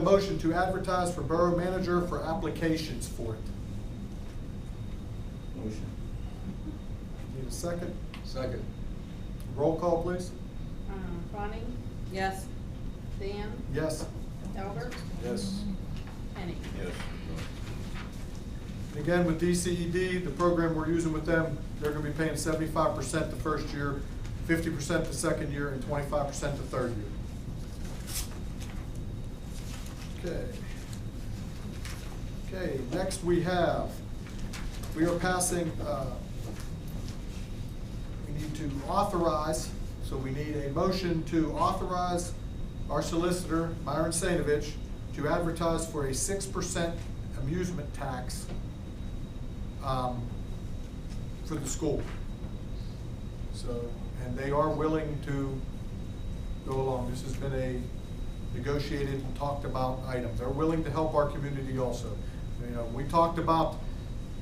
S1: motion to advertise for borough manager for applications for it.
S2: Motion.
S1: Need a second?
S6: Second.
S1: Roll call, please.
S3: Bonnie?
S4: Yes.
S3: Dan?
S1: Yes.
S3: Albert?
S6: Yes.
S3: Kenny?
S2: Yes.
S1: And again, with DCED, the program we're using with them, they're gonna be paying 75% the first year, 50% the second year, and 25% the third year. Okay. Okay, next we are passing, we need to authorize, so we need a motion to authorize our solicitor, Myron Sainovich, to advertise for a 6% amusement tax for the school. So, and they are willing to go along. This has been a negotiated and talked about item. They're willing to help our community also. You know, we talked about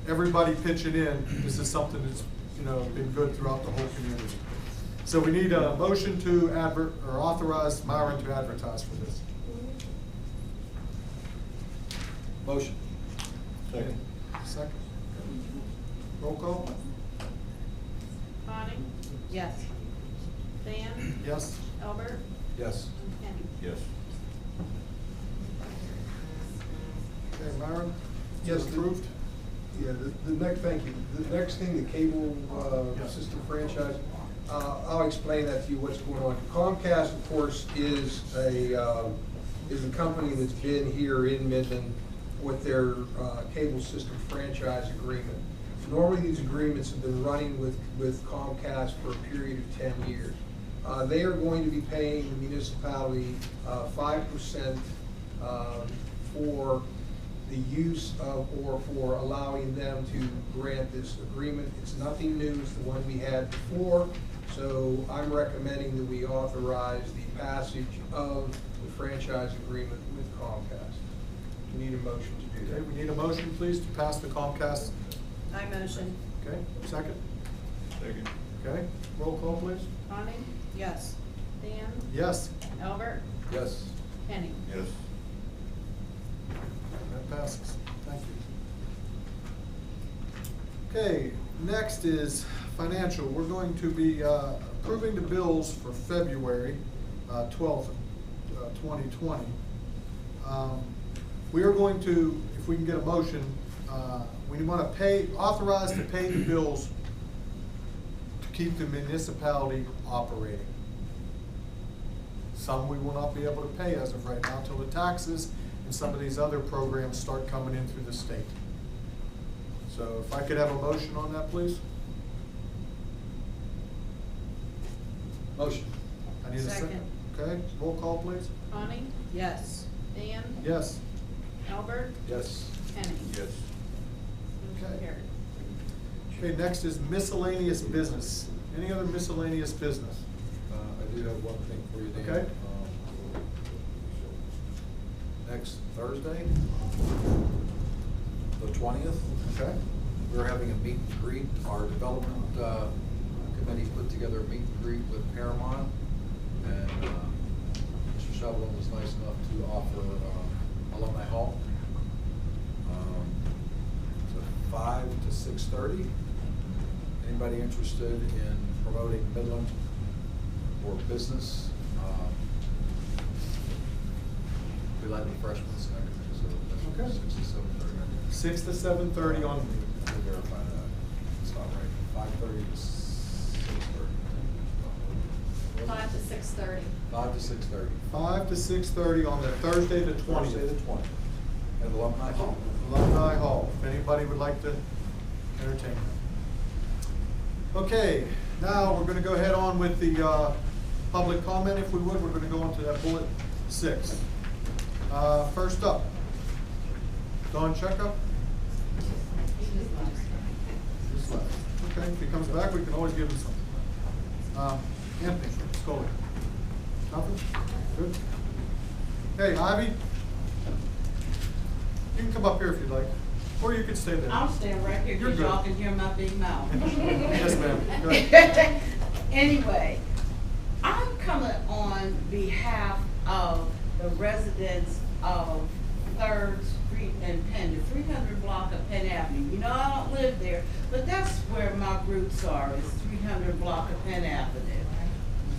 S1: everybody pitching in. This is something that's, you know, been good throughout the whole community. So we need a motion to authorize Myron to advertise for this.
S6: Motion.
S2: Second.
S1: Second. Roll call?
S3: Bonnie?
S4: Yes.
S3: Dan?
S1: Yes?
S3: Albert?
S6: Yes.
S3: Kenny?
S2: Yes.
S1: Okay, Myron?
S5: Yes,
S1: Approved?
S5: Yeah, the next, thank you. The next thing, the cable
S1: Yes.
S5: system franchise, I'll explain that to you, what's going on. Comcast, of course, is a company that's been here in Midland with their cable system franchise agreement. Normally, these agreements have been running with Comcast for a period of 10 years. They are going to be paying the municipality 5% for the use of, or for allowing them to grant this agreement. It's nothing new, it's the one we had before, so I'm recommending that we authorize the passage of the franchise agreement with Comcast. We need a motion to do
S1: Okay,
S5: that.
S1: we need a motion, please, to pass the Comcast.
S4: I motion.
S1: Okay, second?
S2: Second.
S1: Okay, roll call, please.
S3: Bonnie?
S4: Yes.
S3: Dan?
S1: Yes,
S3: Albert?
S6: Yes.
S3: Kenny?
S2: Yes.
S1: that passes. Thank you. Okay, next is financial. We're going to be approving the bills for February 12th, 2020. We are going to, if we can get a motion, we want to authorize to pay the bills to keep the municipality operating. Some we will not be able to pay as of right now until the taxes and some of these other programs start coming in through the state. So if I could have a motion on that, please?
S6: Motion.
S1: I need a second.
S3: Second.
S1: Okay, roll call, please.
S3: Connie?
S4: Yes.
S3: Dan?
S1: Yes.
S3: Albert?
S6: Yes.
S3: Kenny?
S6: Yes.
S3: Motion
S1: Okay.
S3: carried.
S1: Okay, next is miscellaneous business. Any other miscellaneous business?
S6: I do have one thing for you, Dan.
S1: Okay.
S6: Next Thursday, the 20th,
S1: Okay.
S6: we're having a meet and greet. Our development committee put together a meet and greet with Paramount. And Mr. Shovelin was nice enough to offer alumni hall. So 5 to 6:30. Anybody interested in promoting Midland or business? We like refreshments and everything, so
S1: Okay.
S6: that's 6 to 7:30.
S1: 6 to 7:30 on,
S6: We'll verify that. It's not right. 5:30 to 6:30.
S3: 5 to 6:30.
S6: 5 to 6:30.
S1: 5 to 6:30 on the Thursday the 20th.
S6: Thursday the 20th. At Alumni Hall.
S1: Alumni Hall, if anybody would like to entertain them. Okay, now we're gonna go ahead on with the public comment, if we would. We're gonna go on to that bullet 6. First up, Don Checkup. Just left. Okay, if he comes back, we can always give him some. Anthony Scully. Nothing? Good? Hey, Ivy? You can come up here if you'd like, or you can stay there.
S9: I'll stand right here
S1: You're
S9: because
S1: good.
S9: y'all can hear my big mouth.
S1: Yes, ma'am. Go ahead.
S9: Anyway, I'm coming on behalf of the residents of 3rd Street and Penn, the 300 block of Penn Avenue. You know, I don't live there, but that's where my roots are, is 300 block of Penn Avenue.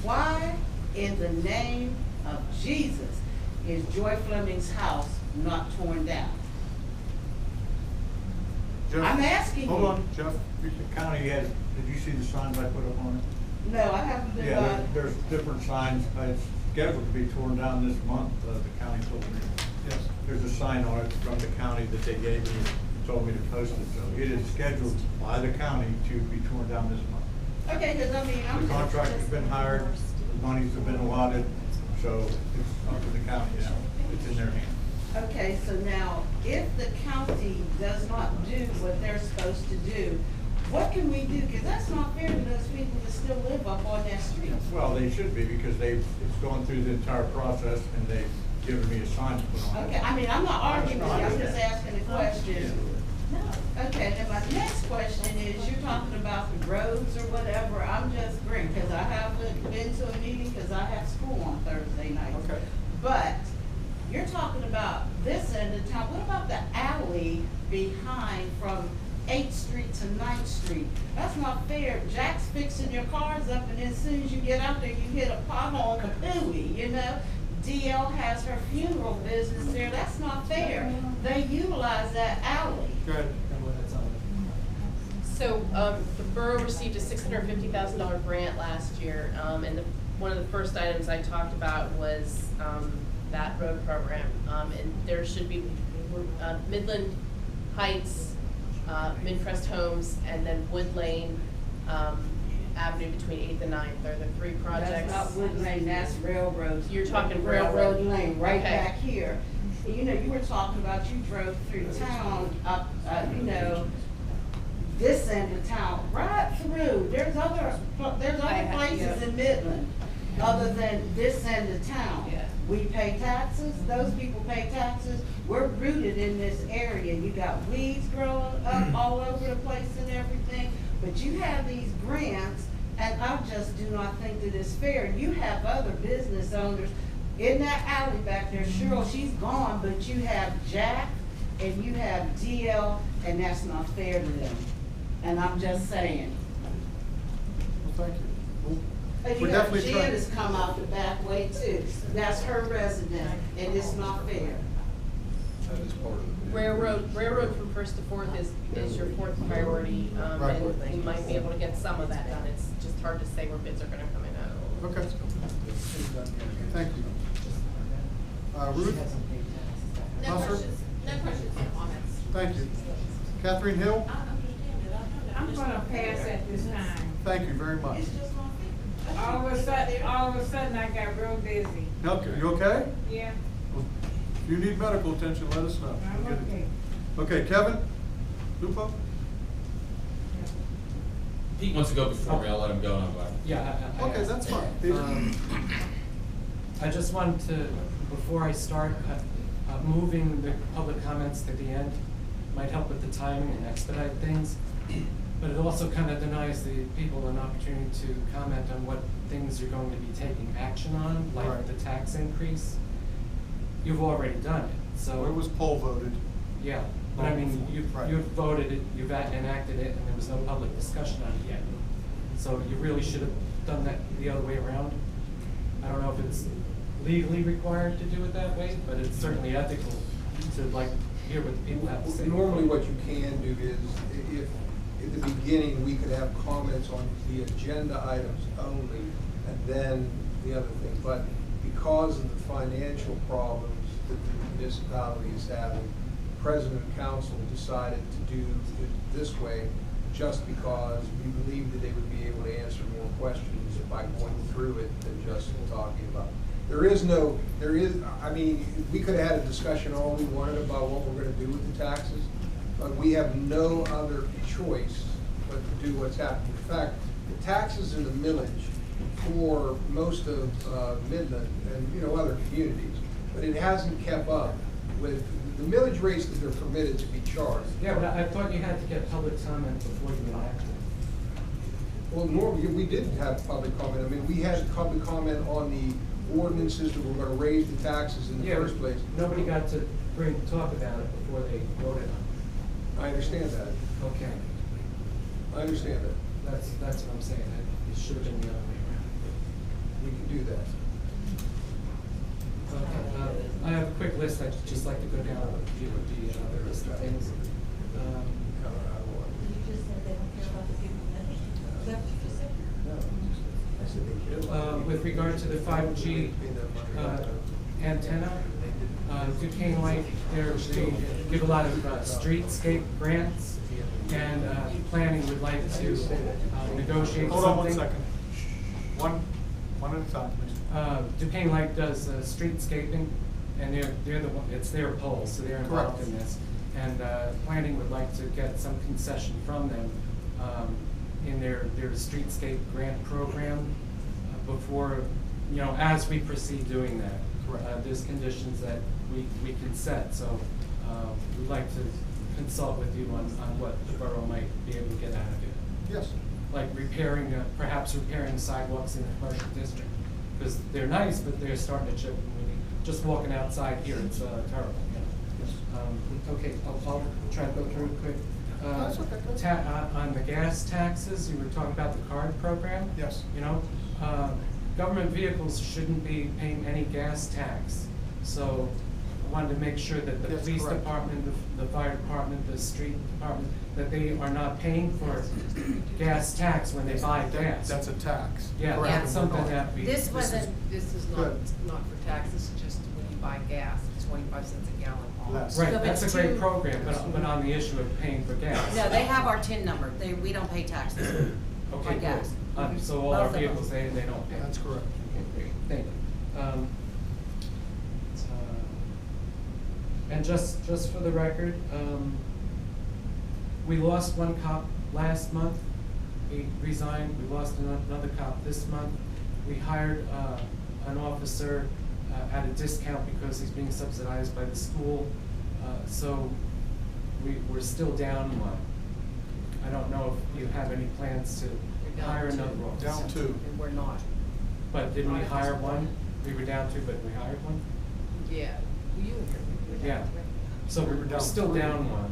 S9: Why, in the name of Jesus, is Joy Fleming's house not torn down?
S1: Jeff?
S9: I'm asking
S1: Hold
S9: you.
S1: on, Jeff.
S10: The county has, did you see the signs I put up on it?
S9: No, I haven't been,
S10: There's different signs, it's scheduled to be torn down this month, the county told me.
S1: Yes.
S10: There's a sign on it from the county that they gave me, told me to post it, so it is scheduled by the county to be torn down this month.
S9: okay, because I mean, I'm.
S10: The contractor's been hired, the monies have been allotted, so it's up to the county now, it's in their hands.
S9: Okay, so now, if the county does not do what they're supposed to do, what can we do? Because that's not fair to those people that still live up on that street.
S10: Well, they should be, because it's gone through the entire process, and they've given me a sign to put on it.
S9: Okay, I mean, I'm not arguing with you, I'm just
S10: Yeah.
S9: asking a question. Okay, then my next question is, you're talking about the roads or whatever, I'm just agreeing, because I haven't been to a meeting, because I have school on Thursday night.
S1: Okay.
S9: But, you're talking about this end of town, what about the alley behind from 8th Street to 9th Street? That's not fair. Jack's fixing your cars up, and as soon as you get out there, you hit a pothole kapooey, you know? DL has her funeral business there, that's not fair. They utilize that alley.
S1: Go ahead.
S7: So, the borough received a $650,000 grant last year, and one of the first items I talked about was, that road program. And there should be, Midland Heights, Midcrest Homes, and then Wood Lane, Avenue between 8th and 9th are the 3 projects.
S9: That's not Wood Lane, that's Railroad.
S7: You're talking
S9: Railroad
S7: Railroad.
S9: Lane, right
S7: Okay.
S9: back here. You know, you were talking about you drove through town up, you know, this end of town, right through. There's other places in Midland, other than this end of town.
S7: Yeah.
S9: We pay taxes, those people pay taxes, we're rooted in this area. You got weeds growing up all over the place and everything, but you have these grants, and I just do not think that it's fair. You have other business owners in that alley back there, Cheryl, she's gone, but you have Jack and you have DL, and that's not fair to them. And I'm just saying.
S1: Well, thank you.
S9: And
S1: We're
S9: you have
S1: definitely trying.
S9: Janice come out the back way too. That's her resident, and it's not fair.
S6: That is part of the.
S7: Railroad from 1st to 4th is your 4th priority,
S1: Right.
S7: and you might be able to get some of that done. It's just hard to say where bids are gonna come in at.
S1: Okay. Thank you. Ruth?
S3: No
S1: Counselor?
S3: questions, no questions, no comments.
S1: Thank you. Catherine Hill?
S3: I'm gonna pass at this time.
S1: Thank you very much.
S9: It's just not
S11: All of a sudden, I got real busy.
S1: Okay, you okay?
S11: Yeah,
S1: Well, if you need medical attention, let us know.
S11: I'm
S1: We'll get it.
S11: okay.
S1: Okay, Kevin? Lupo?
S12: Pete wants to go before me, I'll let him go, and I'm glad.
S8: Yeah.
S1: Okay,
S8: asked.
S1: that's fine.
S8: I just wanted to, before I start, moving the public comments to the end might help with the timing and expedite things. But it also kind of denies the people an opportunity to comment on what things you're going to be taking action on, like
S1: Right.
S8: the tax increase. You've already done it, so.
S1: It was poll voted.
S8: Yeah, but I mean,
S1: Right.
S8: you've voted it, you've enacted it, and there was no public discussion on it yet. So you really should have done that the other way around. I don't know if it's legally required to do it that way, but it's certainly ethical to like hear what the people have to say.
S5: Normally what you can do is, if at the beginning, we could have comments on the agenda items only, and then the other thing. But because of the financial problems that the municipality is having, President and Council decided to do it this way, just because we believed that they would be able to answer more questions by going through it than just talking about it. I mean, we could have had a discussion all we wanted about what we're gonna do with the taxes, but we have no other choice but to do what's happening. In fact, the taxes in the millage for most of Midland and, other communities, but it hasn't kept up with the millage rates that they're permitted to be charged.
S8: Yeah, but I thought you had to get public comment before you enacted.
S5: Well, normally, we didn't have public comment. I mean, we had public comment on the ordinances that were gonna raise the taxes in the
S8: Yeah,
S5: first place.
S8: Nobody got to talk about it before they voted on
S5: I understand that.
S8: it. Okay,
S5: I understand that.
S8: that's what I'm saying, it should have been the other way around.
S5: We can do that.
S8: Okay, I have a quick list, I'd just like to go down the list of things.
S9: You just said they don't care about the people that, is that what you just said?
S8: With regard to the 5G antenna, Duquesne Light, they give a lot of streetscape grants, and planning would like to negotiate something.
S1: Hold on one second. One at a time, please.
S8: Duquesne Light does streetscaping, and they're the one, it's their poles, so they're involved
S1: Correct.
S8: in this. And planning would like to get some concession from them in their streetscape grant program before, as we proceed doing that.
S1: Correct.
S8: There's conditions that we can set, so we'd like to consult with you on what the borough might be able to get out of it.
S1: Yes.
S8: Like perhaps repairing sidewalks in the commercial district, because they're nice, but they're starting to chip. Just walking outside here, it's terrible. Okay, I'll try to go through it quick.
S1: That's okay.
S8: On the gas taxes, you were talking about the card program.
S1: Yes.
S8: Government vehicles shouldn't be paying any gas tax. So I wanted to make sure that the
S1: That's
S8: police
S1: correct.
S8: department, the fire department, the street department, that they are not paying for gas tax when they buy gas.
S1: That's a tax.
S8: Yeah,
S1: Correct.
S8: that's something that we.
S4: This wasn't,
S13: This is
S1: Good.
S13: not for taxes, it's just when you buy gas, it's 25 cents a gallon.
S1: Less.
S8: Right,
S4: So
S8: that's a
S4: it's
S8: great
S4: two-
S8: program, but on the issue of paying for gas.
S4: no, they have our TIN number. We don't pay taxes
S8: Okay,
S4: on
S8: good.
S4: gas.
S8: So all
S4: Both
S8: our
S4: of them.
S8: vehicles, they don't pay.
S1: That's correct.
S8: Okay, great, thank you. And just for the record, we lost one cop last month. He resigned. We lost another cop this month. We hired an officer at a discount because he's being subsidized by the school. So we're still down one. I don't know if you have any plans to
S13: We're down
S8: hire
S13: two.
S8: another officer.
S1: Down two.
S13: And we're not.
S8: But didn't we
S13: Not at
S8: hire
S13: this
S8: one?
S13: point.
S8: We were down two, but we hired one?
S13: Yeah, you were here. We were
S8: Yeah.
S13: down three.
S8: So
S1: We were
S8: we're
S1: down
S8: still
S1: three.
S8: down one.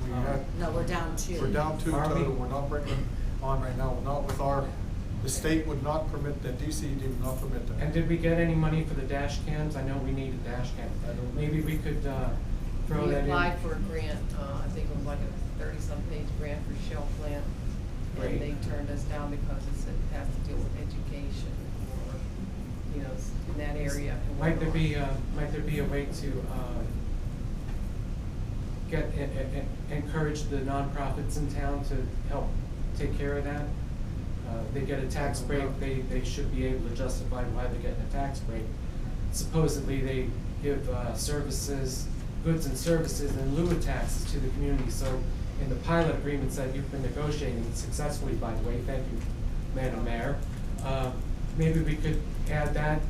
S1: We had,
S4: No, we're down two.
S1: we're down two
S8: Are we?
S1: total. We're not bringing on right now. We're not with the state would not permit that, DCED would not permit that.
S8: And did we get any money for the dash cams? I know we need a dash cam.
S1: I don't know.
S8: Maybe we could throw
S13: We
S8: that in.
S13: applied for a grant, I think it was like a 30-some page grant for Shell Plant.
S8: Great.
S13: And they turned us down because it said it has to deal with education or, in that area. and
S8: Might there
S13: whatnot.
S8: be a way to encourage the nonprofits in town to help take care of that? they get a tax break, they should be able to justify why they're getting a tax break. Supposedly, they give services, goods and services in lieu of taxes to the community. So in the pilot agreements that you've been negotiating successfully, by the way, thank you, Madam Mayor, maybe we could add that,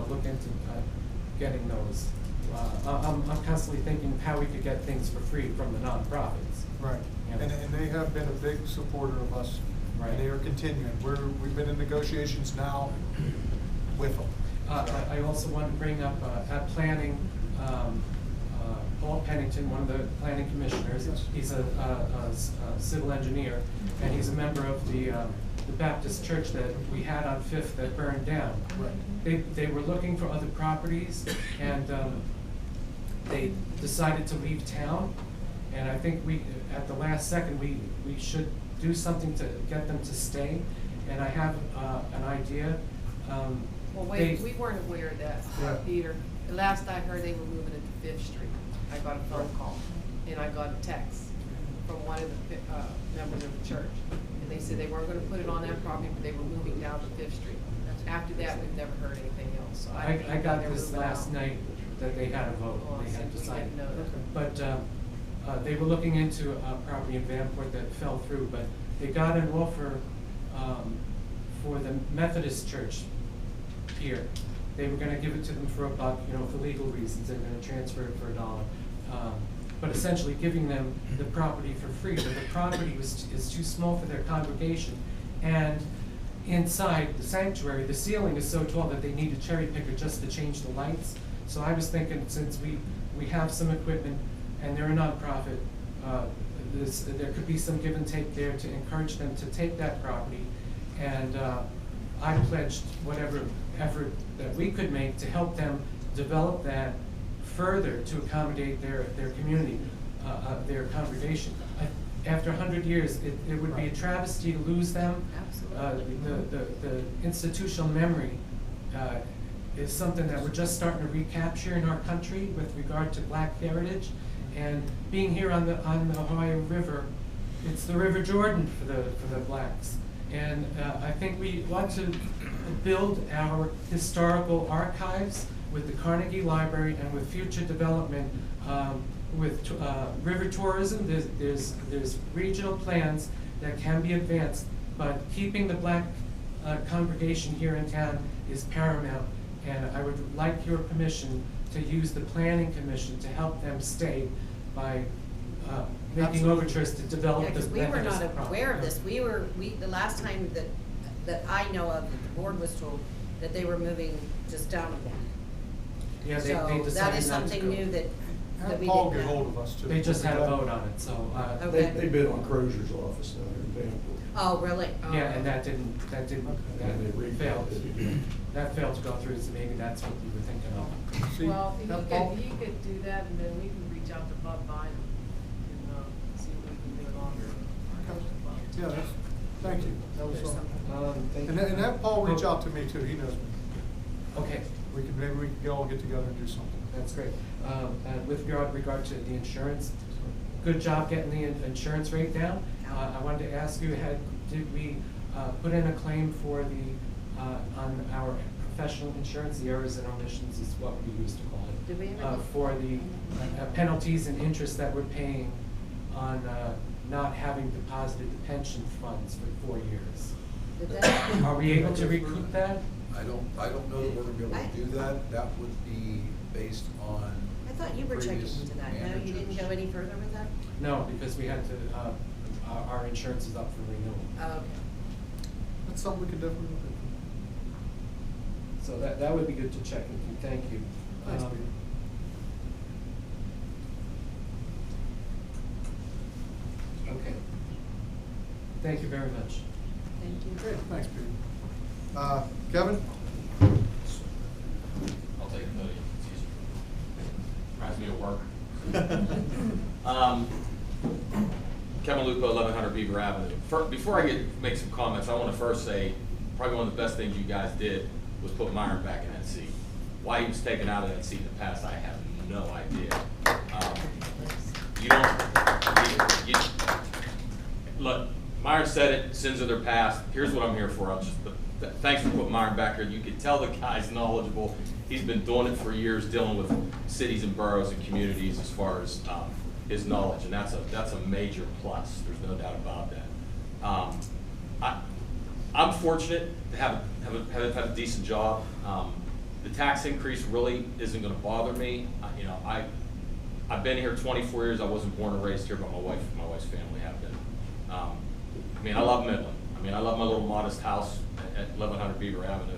S8: look into getting those. I'm constantly thinking how we could get things for free from the nonprofits.
S1: Right, and they have been a big supporter of us.
S8: Right.
S1: And they are continuing. We've been in negotiations now with them.
S8: I also want to bring up, at planning, Paul Pennington, one of the planning commissioners.
S1: Yes.
S8: He's a civil engineer, and he's a member of the Baptist church that we had on Fifth that burned down.
S1: Right.
S8: They were looking for other properties, and they decided to leave town. And I think at the last second, we should do something to get them to stay. And I have an idea.
S13: Well, wait, we weren't aware of that,
S1: Yeah.
S13: Peter. The last I heard, they were moving it to Fifth Street. I got a phone call, and I got a text from one of the members of the church. And they said they weren't gonna put it on that property, but they were moving down to Fifth Street. After that, we've never heard anything else. So
S8: I
S13: think
S8: got
S13: they're
S8: this
S13: moving
S8: last
S13: out.
S8: night that they had a vote,
S13: Oh,
S8: they
S13: so
S8: had
S13: we
S8: decided.
S13: didn't know that.
S8: But they were looking into a property in Vanport that fell through, but they got an offer for the Methodist church here. They were gonna give it to them for $1, for legal reasons, they were gonna transfer it for $1. But essentially giving them the property for free, but the property is too small for their congregation. And inside the sanctuary, the ceiling is so tall that they need a cherry picker just to change the lights. So I was thinking, since we have some equipment and they're a nonprofit, there could be some give and take there to encourage them to take that property. And I pledged whatever effort that we could make to help them develop that further to accommodate their community, their congregation. After 100 years, it would be a travesty to lose them.
S4: Absolutely.
S8: The institutional memory is something that we're just starting to recapture in our country with regard to Black heritage. And being here on the Ohio River, it's the River Jordan for the Blacks. And I think we want to build our historical archives with the Carnegie Library and with future development with river tourism. There's regional plans that can be advanced, but keeping the Black congregation here in town is paramount. And I would like your permission to use the Planning Commission to help them stay by making overtures to develop
S4: Yeah,
S8: this
S4: because we were
S8: Methodist
S4: not
S8: property.
S4: aware of this. The last time that I know of, that the board was told that they were moving just down a block.
S8: Yeah, they
S4: So
S8: decided
S4: that is
S8: not to
S4: something
S8: go.
S4: new that
S1: Have
S4: we
S1: Paul
S4: didn't
S1: get
S4: know.
S1: hold of us too.
S8: They just had a vote on it, so,
S4: Okay.
S2: They bid on Crozier's office down there in Vanport.
S4: Oh, really? Oh.
S8: yeah, and that didn't,
S2: And they
S8: failed.
S2: rebid.
S8: That failed to go through, so maybe that's what you were thinking of.
S1: See,
S11: Well,
S1: have Paul-
S11: he could do that, and then we can reach out to Bob Bynum and, see what we can do it on.
S1: Yeah, that's, thank you. That was
S4: There's
S1: all.
S4: something.
S8: Thank
S1: And
S8: you.
S1: have Paul reach out to me too, he knows me.
S8: Okay,
S1: Maybe we can all get together and do something.
S8: that's great. With regard to the insurance, good job getting the insurance rate down. I wanted to ask you, did we put in a claim for on our professional insurance, the errors and omissions is what we used to call it.
S4: Did we ever get-
S8: For the penalties and interest that we're paying on not having deposited the pension funds for 4 years.
S4: Did that?
S8: Are we able to recoup that?
S6: I don't know that we're gonna be able to do that. That would be based on.
S4: I thought you were checking
S6: previous
S4: into that. No, you didn't
S6: managers.
S4: go any further with that?
S8: No, because we had to, our insurance is up for renewal.
S4: Oh, okay.
S1: That's something we can definitely look
S8: So that would be good to check into, thank you.
S1: at. Thanks, Peter.
S8: Okay. Thank you very much.
S4: Thank you.
S1: Great, thanks, Peter. Kevin?
S12: I'll take it, buddy. It's easier. Reminds me of work. Kevin Lupo, 1100 Beaver Avenue. Before I make some comments, I want to first say probably one of the best things you guys did was put Myron back in that seat. Why he was taken out of that seat in the past, I have no idea. Look, Myron said it, sins of their past. Here's what I'm here for. Thanks for putting Myron back here. You can tell the guy's knowledgeable. He's been doing it for years, dealing with cities and boroughs and communities as far as his knowledge, and that's a major plus. There's no doubt about that. I'm fortunate to have a decent job. The tax increase really isn't going to bother me. You know, I've been here 24 years. I wasn't born and raised here, but my wife's family have been. I mean, I love Midland. I mean, I love my little modest house at 1100 Beaver Avenue,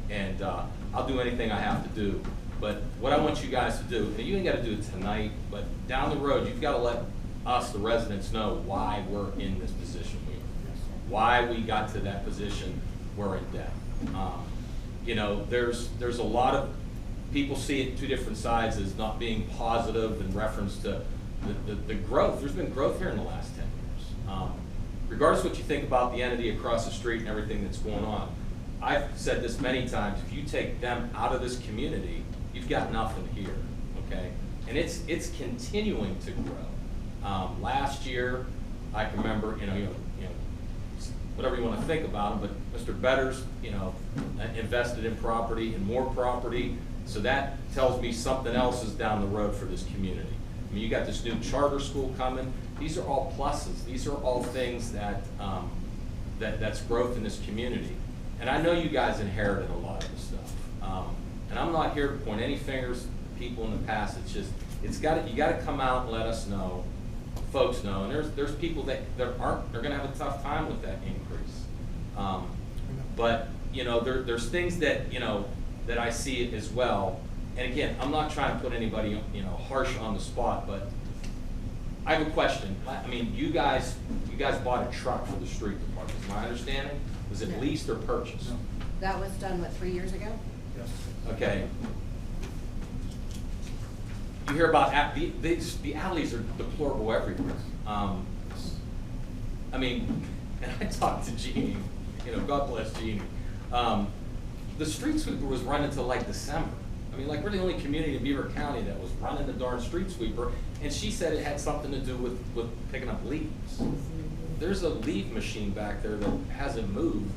S12: and I'll do anything I have to do. But what I want you guys to do, and you ain't got to do it tonight, but down the road, you've got to let us, the residents, know why we're in this position we are, why we got to that position we're in debt. You know, there's a lot of people see it two different sides as not being positive in reference to the growth. There's been growth here in the last 10 years. Regardless of what you think about the entity across the street and everything that's going on, I've said this many times, if you take them out of this community, you've got nothing here, okay? And it's continuing to grow. Last year, I can remember, you know, whatever you want to think about him, but Mr. Betters, you know, invested in property and more property, so that tells me something else is down the road for this community. I mean, you got this new charter school coming. These are all pluses. These are all things that, that's growth in this community. And I know you guys inherited a lot of this stuff. And I'm not here to point any fingers at people in the past. It's just, you got to come out and let us know, folks know. And there's people that they're going to have a tough time with that increase. But you know, there's things that, you know, that I see it as well. And again, I'm not trying to put anybody, you know, harsh on the spot, but I have a question. I mean, you guys bought a truck for the street department. Is my understanding? Was it leased or purchased?
S1: No.
S4: That was done, what, 3 years ago?
S1: Yes.
S12: Okay. You hear about the alleys are deplorable everywhere. I mean, and I talked to Jeannie, you know, God bless Jeannie. The street sweeper was running until like December. I mean, like, we're the only community in Beaver County that was running the darn street sweeper, and she said it had something to do with picking up leaves. There's a leaf machine back there that hasn't moved.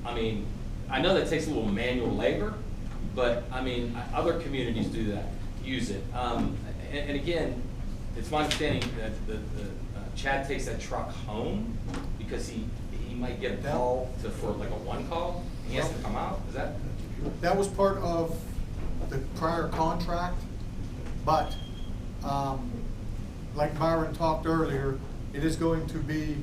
S12: I mean, I know that takes a little manual labor, but I mean, other communities do that, use it. And again, it's my understanding that Chad takes that truck home because he might get a call for like a one call. He has to come out. Is that?
S1: That was part of the prior contract, but like Myron talked earlier, it is going to be,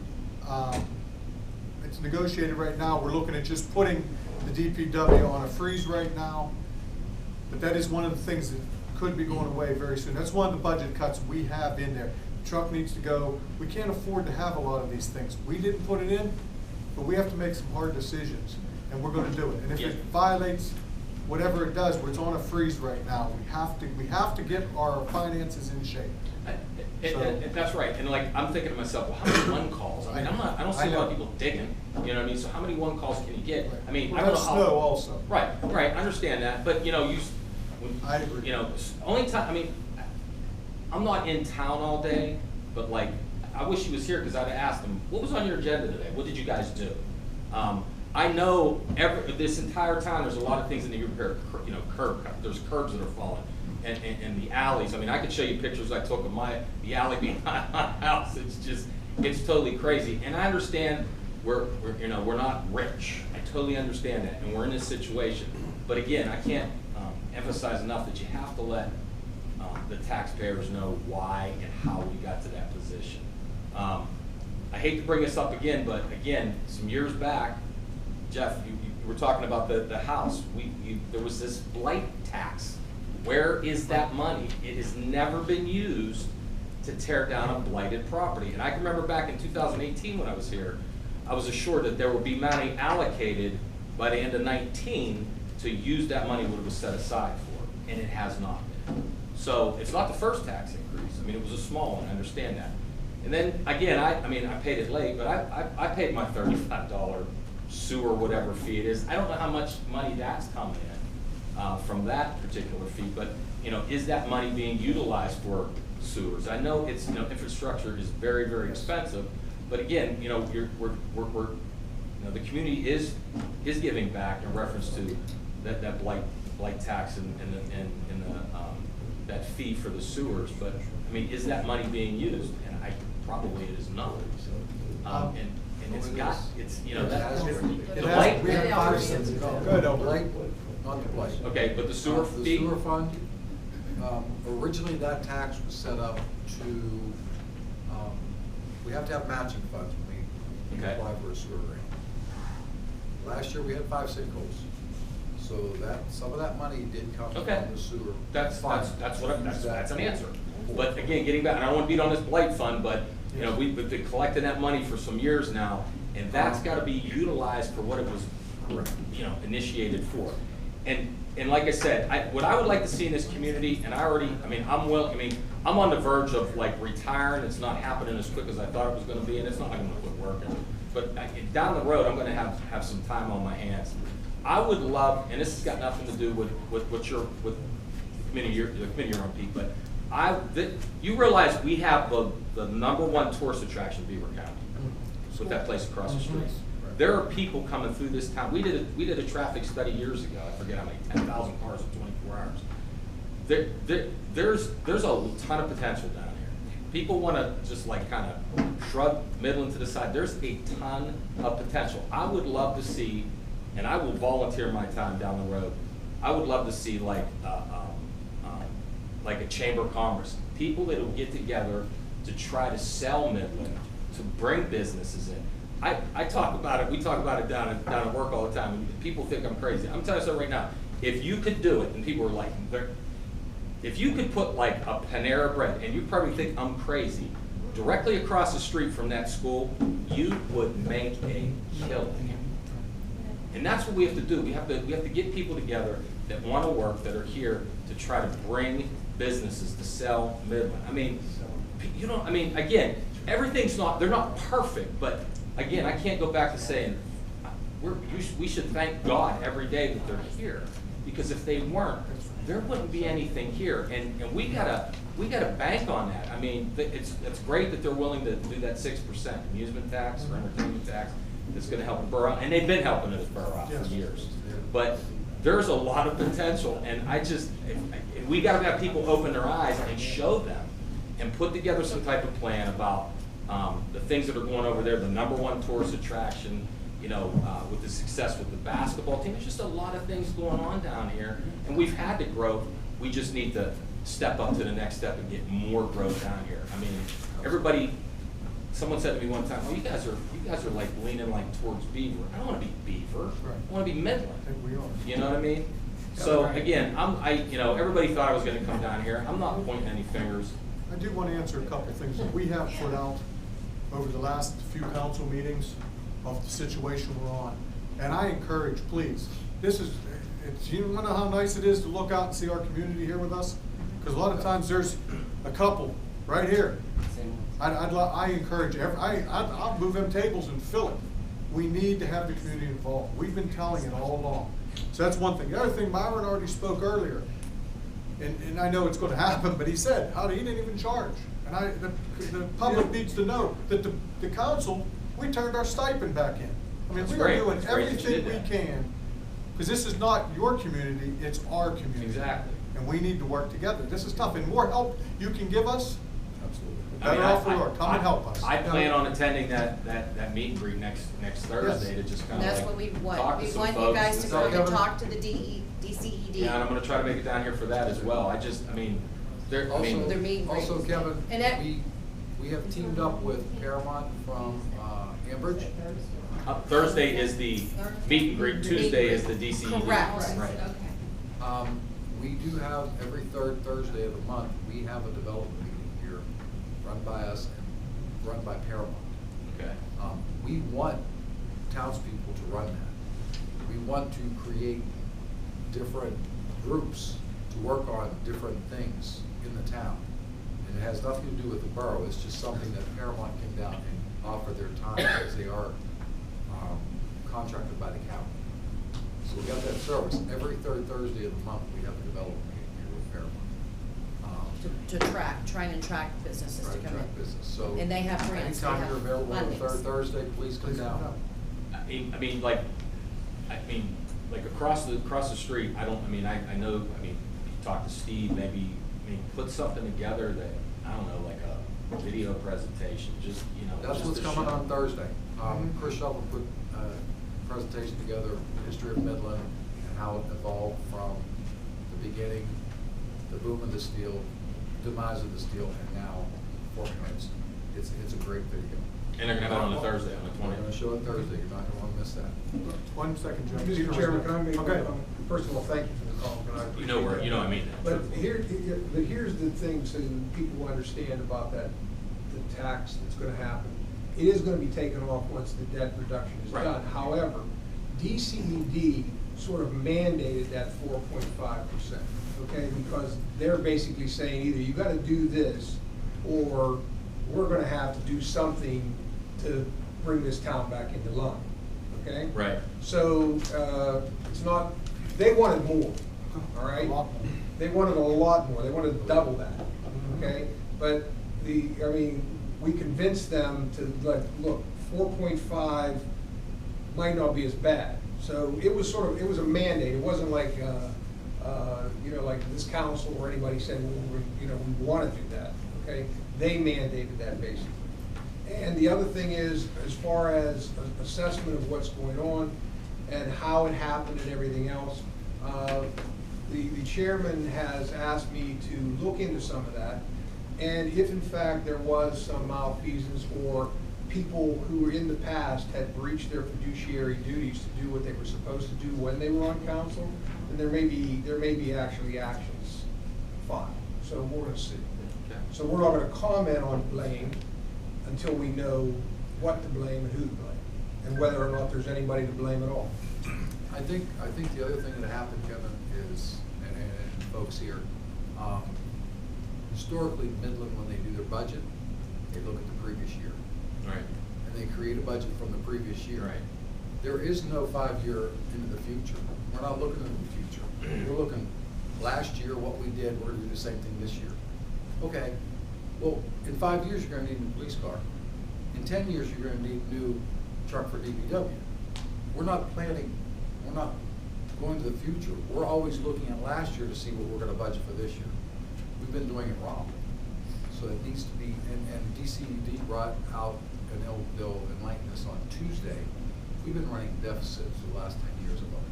S1: it's negotiated right now. We're looking at just putting the DPW on a freeze right now, but that is one of the things that could be going away very soon. That's one of the budget cuts we have in there. The truck needs to go. We can't afford to have a lot of these things. We didn't put it in, but we have to make some hard decisions, and we're going to do it. And if it violates whatever it does, it's on a freeze right now. We have to get our finances in shape.
S12: And that's right. And like, I'm thinking to myself, well, how many one calls? I mean, I don't see a lot of people digging. You know what I mean? So how many one calls can you get? I mean,
S1: Well,
S12: I don't
S1: that's
S12: know how.
S1: snow also.
S12: Right. I understand that, but you know,
S1: I agree.
S12: You know, only time. I mean, I'm not in town all day, but like, I wish he was here because I'd have asked him, what was on your agenda today? What did you guys do? I know this entire time there's a lot of things that need to be repaired. You know, there's curbs that are falling, and the alleys. I mean, I could show you pictures I took of the alley behind my house. It's totally crazy. And I understand we're not rich. I totally understand that, and we're in this situation. But again, I can't emphasize enough that you have to let the taxpayers know why and how we got to that position. I hate to bring this up again, but again, some years back, Jeff, you were talking about the house. There was this blight tax. Where is that money? It has never been used to tear down a blighted property. And I can remember back in 2018 when I was here, I was assured that there would be money allocated by the end of 19 to use that money what it was set aside for, and it has not been. So it's not the first tax increase. I mean, it was a small one, I understand that. And then again, I mean, I paid it late, but I paid my $35 sewer whatever fee it is. I don't know how much money that's coming in from that particular fee, but you know, is that money being utilized for sewers? I know it's, you know, infrastructure is very, very expensive, But again, you know, you know, the community is giving back in reference to that blight tax and that fee for the sewers. But I mean, is that money being used? And probably it is not. And it's got, it's, you know, that's the blight.
S6: We have 5 cents.
S1: Go ahead, Albert.
S6: Blight, not the blight.
S12: Okay, but the sewer
S6: The
S12: fee?
S6: sewer fund, originally that tax was set up to, we have to have matching funds when we
S12: Okay.
S6: apply for a sewer grant. Last year, we had 5 sinkholes, so some of that money did come from
S12: Okay.
S6: the sewer.
S12: That's
S6: fund.
S12: an answer. But again, getting back, and I don't want to beat on this blight fund, but, you know, we've been collecting that money for some years now, and that's gotta be utilized for what it was, you know, initiated for. And like I said, what I would like to see in this community, and I'm on the verge of like retiring. It's not happening as quick as I thought it was gonna be, and it's not like I'm gonna quit working. But down the road, I'm gonna have some time on my hands. I would love, and this has got nothing to do with the committee you're on, Pete, but you realize we have the #1 tourist attraction, Beaver County, with that place across the street. There are people coming through this town. We did a traffic study years ago. I forget how many, 10,000 cars in 24 hours. There's a ton of potential down here. People want to just like kind of shrug Midland to the side. There's a ton of potential. I would love to see, and I will volunteer my time down the road. I would love to see like a chamber of commerce, people that will get together to try to sell Midland, to bring businesses in. I talk about it, we talk about it down at work all the time, and people think I'm crazy. I'm telling you something right now, if you could do it, and people are like, if you could put like a Panera Bread, and you probably think I'm crazy, directly across the street from that school, you would make a killing. And that's what we have to do. We have to get people together that want to work, that are here to try to bring businesses to sell Midland. I mean, you know, I mean, again, they're not perfect, but again, I can't go back to saying we should thank God every day that they're here, because if they weren't, there wouldn't be anything here, and we gotta bank on that. I mean, it's great that they're willing to do that 6% amusement tax or entertainment tax. That's going to help the borough, and they've been helping this borough out for years. But there's a lot of potential, and we got to have people open their eyes and show them, and put together some type of plan about the things that are going over there. The #1 tourist attraction, you know, with the success with the basketball team. There's just a lot of things going on down here, and we've had the growth. We just need to step up to the next step and get more growth down here. I mean, everybody. Someone said to me one time, "Well, you guys are like leaning like towards Beaver." I don't want to be Beaver. Right. I want to be Midland.
S1: I think we are.
S12: You know what I mean? So again, you know, everybody thought I was going to come down here. I'm not pointing any fingers.
S1: I do want to answer a couple things that we have put out over the last few council meetings of the situation we're on. And I encourage, please, you want to know how nice it is to look out and see our community here with us? Because a lot of times there's a couple right here. I encourage, I'll move them tables and fill it. We need to have the community involved. We've been telling it all along. So that's one thing. The other thing, Myron already spoke earlier, and I know it's going to happen, but he said, he didn't even charge. And the public needs to know that the council, we turned our stipend back in. I mean, we are doing everything we can, because this is not your community, it's our community.
S12: Exactly.
S1: And we need to work together. This is tough, and more help you can give us,
S12: Absolutely.
S1: better off we are. Come and help us.
S12: I plan on attending that meet and greet next Thursday to just kind of
S4: And that's
S12: like
S4: what we want.
S12: talk to
S4: We
S12: some
S4: want you
S12: folks
S4: guys
S12: and
S4: to
S12: stuff.
S4: come and talk to the DCED.
S12: Yeah, and I'm gonna try to make it down here for that as well.
S6: Also, Kevin,
S4: And that-
S6: we have teamed up with Paramount from Ambridge.
S12: Thursday is the meet and greet, Tuesday is the DCED.
S4: Correct.
S12: Right.
S6: We do have, every third Thursday of the month, we have a development meeting here, run by us and run by Paramount.
S12: Okay.
S6: We want townspeople to run that. We want to create different groups to work on different things in the town. And it has nothing to do with the borough, it's just something that Paramount came down and offered their time because they are contracted by the county. So we got that service. Every third Thursday of the month, we have a development meeting here with Paramount.
S4: try and attract businesses to
S6: Right,
S4: come
S6: track
S4: in.
S6: business, so.
S4: And they have grants, they
S6: Anytime
S4: have
S6: you're available on the
S4: fundings.
S6: third Thursday, please come down.
S12: I mean, like across the street, I know, you talk to Steve, maybe, put something together that, I don't know, like a video presentation, just,
S6: That's
S12: just
S6: what's
S12: to
S6: coming
S12: show.
S6: on Thursday. Chris Shovel put a presentation together, history of Midland, and how it evolved from the beginning, the boom of the steel, demise of the steel, and now forming rights. It's a great video.
S12: And they're gonna have it on the Thursday, on the
S6: We're gonna
S12: 20th.
S6: show it Thursday, you're not gonna wanna miss that.
S1: 1 second, Joe.
S5: Mr. Chairman, can I make,
S1: Okay.
S5: first of all, thank you for the call. Can I
S12: You know where,
S5: appreciate that?
S12: I mean.
S5: But here's the thing, so people understand about that, the tax that's gonna happen. It is gonna be taken off once the debt reduction is
S12: Right.
S5: done. However, DCED sort of mandated that 4.5%, okay? Because they're basically saying either you gotta do this, or we're gonna have to do something to bring this town back into line, okay?
S12: Right.
S5: So, it's not, they wanted more, all right?
S1: A lot more.
S5: They wanted a lot more, they wanted double that, okay? But we convinced them to, like, look, 4.5 might not be as bad. So it was it was a mandate, it wasn't like, like this council or anybody said, well, we want to do that, okay? They mandated that basically. And the other thing is, as far as assessment of what's going on and how it happened and everything else, the chairman has asked me to look into some of that. And if in fact there was some malfeasance or people who were in the past had breached their fiduciary duties to do what they were supposed to do when they were on council, then there may be actually actions filed. So we're gonna see.
S12: Okay.
S5: So we're not gonna comment on blame until we know what to blame and who to blame, and whether or not there's anybody to blame at all.
S6: I think the other thing that happened, Kevin, is, and folks here, historically, Midland, when they do their budget, they look at the previous year.
S12: Right.
S6: And they create a budget from the previous year.
S12: Right.
S6: There is no 5-year into the future. We're not looking into the future. We're looking last year, what we did, we're gonna do the same thing this year. Okay, well, in 5 years, you're gonna need a new police car. In 10 years, you're gonna need a new truck for DPW. We're not planning, we're not going to the future. We're always looking at last year to see what we're gonna budget for this year. We've been doing it wrong. So it needs to be, and DCED brought out, and they'll enlighten us on Tuesday. We've been running deficits for the last 10 years about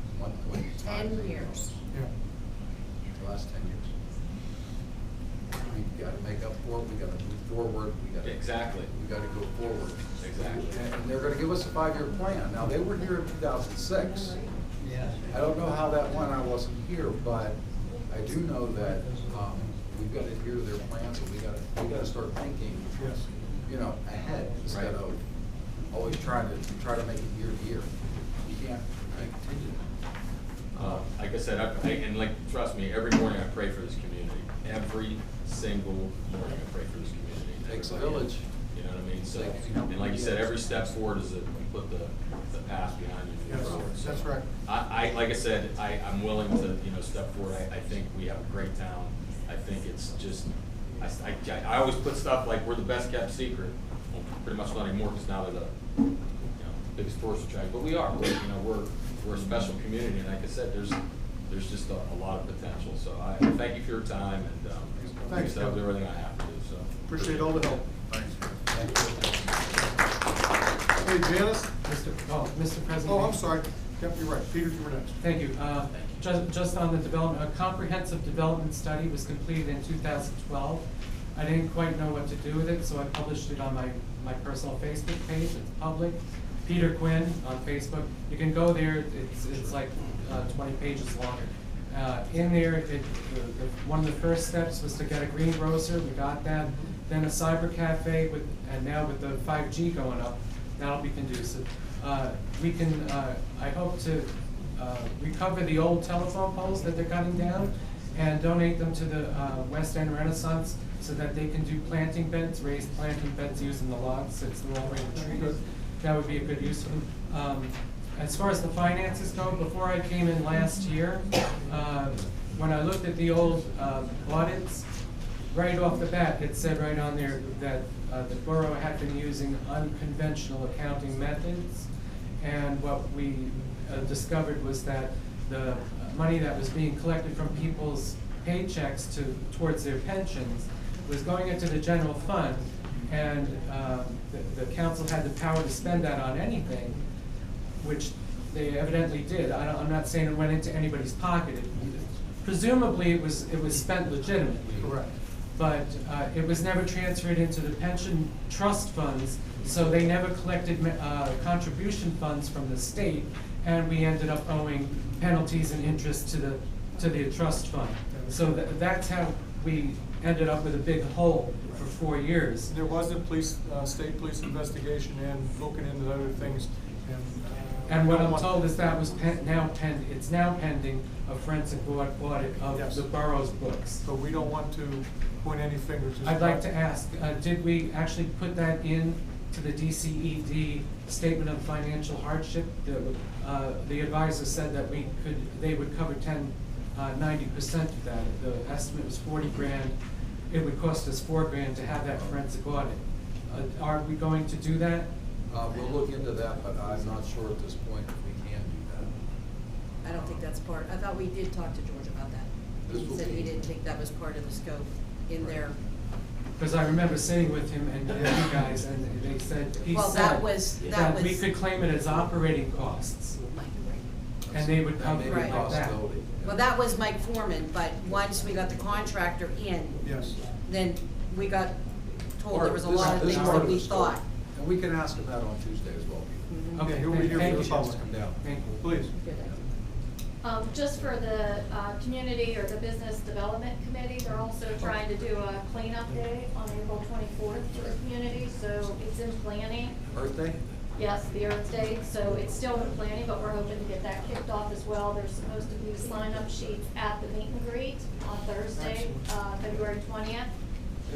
S6: 1.5
S4: 10 years.
S1: Yeah.
S6: The last 10 years. We've got to make up for it, we got to move forward, we got to.
S12: Exactly.
S6: We got to go forward.
S12: Exactly.
S6: And they're going to give us a 5-year plan. Now, they were here in 2006. I don't know how that went, I wasn't here, but I do know that, we've got to adhere to their plans, and we got to start thinking, ahead, instead of always trying to make it year to year. You can't continue.
S12: Like I said, trust me, every morning I pray for this community. Every single morning I pray for this community.
S6: Takes a
S12: Everybody
S6: village.
S12: else. You know what I mean? So,
S6: Takes-
S12: and like you said, every step forward is that you put the past behind you. and move forward. So
S1: That's right.
S12: like I said, I'm willing to, step forward. I think we have a great town. I think it's just, I always put stuff like we're the best kept secret. Well, pretty much not anymore, because now they're the, biggest tourist attraction. But we are, we're a special community, and like I said, there's just a lot of potential. So I thank you for your time, and
S1: Thanks,
S12: I'll do
S1: Kevin.
S12: everything I have to do, so.
S1: Appreciate all the help.
S12: Thanks.
S1: Hey, Janice?
S8: Mr. President.
S1: Oh, I'm sorry. Yep, you're right. Peter, you were next.
S8: Thank you. Just on the development, a comprehensive development study was completed in 2012. I didn't quite know what to do with it, so I published it on my personal Facebook page. It's public. Peter Quinn on Facebook. You can go there. It's like 20 pages longer. In there, one of the first steps was to get a greengrocer. We got that. Then a cyber cafe, and now with the 5G going up, that'll be conducive. We can, I hope to recover the old telephone poles that they're cutting down and donate them to the West End Renaissance so that they can do planting beds, raised planting beds using the logs since they're already treated. That would be a good use of them. As far as the finances go, before I came in last year, when I looked at the old audits, right off the bat, it said right on there that the borough had been using unconventional accounting methods. And what we discovered was that the money that was being collected from people's paychecks towards their pensions was going into the general fund, and the council had the power to spend that on anything, which they evidently did. I'm not saying it went into anybody's pocket. Presumably, it was spent legitimately.
S1: Correct.
S8: But it was never transferred into the pension trust funds, so they never collected contribution funds from the state, and we ended up owing penalties and interest to the trust fund. So that's how we ended up with a big hole for 4 years.
S1: There was a state police investigation and looking into other things.
S8: And what I'm told is that was it's now pending a forensic audit of
S1: Yes.
S8: the borough's books.
S1: So we don't want to point any fingers.
S8: I'd like to ask, did we actually put that in to the DCED statement of financial hardship? The advisor said that they would cover 90% of that. The estimate was 40 grand. It would cost us $4 grand to have that forensic audit. Are we going to do that?
S6: We'll look into that, but I'm not sure at this point if we can do that.
S4: I don't think that's part, I thought we did talk to George about that.
S6: This
S4: He
S6: will
S4: said he
S6: be-
S4: didn't think that was part of the scope in there.
S8: Because I remember sitting with him and you guys, and he said
S4: Well, that was-
S8: that we could claim it as operating costs, and they would cover it
S4: Right.
S8: like that.
S6: Possibility.
S4: Well, that was Mike Foreman, but once we got the contractor in,
S1: Yes.
S4: then we got told there was a
S6: This-
S4: lot of
S6: this
S4: things
S6: part
S4: that
S6: of
S4: we
S6: the story.
S4: thought.
S6: And we can ask him that on Tuesday as well.
S8: Okay,
S1: Yeah, he'll be here
S8: thank
S1: for the
S8: you.
S1: public.
S6: Come down.
S8: Thank you.
S1: Please.
S14: Just for the community or the business development committee, they're also trying to do a cleanup day on April 24th for the community, so it's in planning.
S6: Earth Day?
S14: Yes, the Earth Day, so it's still in planning, but we're hoping to get that kicked off as well. There's supposed to be sign-up sheets at the meet and greet on Thursday, February 20th.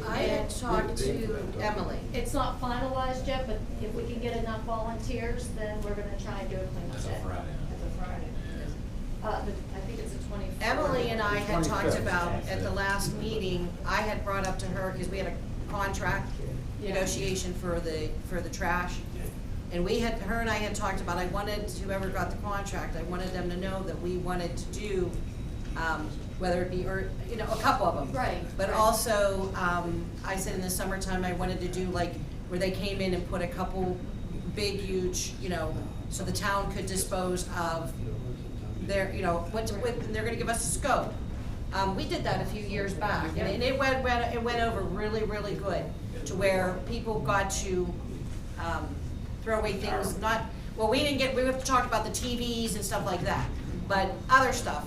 S4: I had talked to Emily.
S14: It's not finalized yet, but if we can get enough volunteers, then we're gonna try and do a cleanup
S12: That's a
S14: day.
S12: Friday.
S14: It's a Friday. I think it's a 24th.
S4: Emily and I had talked
S6: 25th.
S4: about, at the last meeting, I had brought up to her, because we had a contract
S14: Yeah.
S4: negotiation for the trash. And her and I had talked about, I wanted, whoever got the contract, I wanted them to know that we wanted to do, whether it be, or, a couple of them.
S14: Right,
S4: But
S14: right.
S4: also, I said in the summertime, I wanted to do like, where they came in and put a couple big, huge, so the town could dispose of their, and they're gonna give us a scope. We did that a few years back, and it went over really, really good, to where people got to, throw away things, we have to talk about the TVs and stuff like that, but other stuff,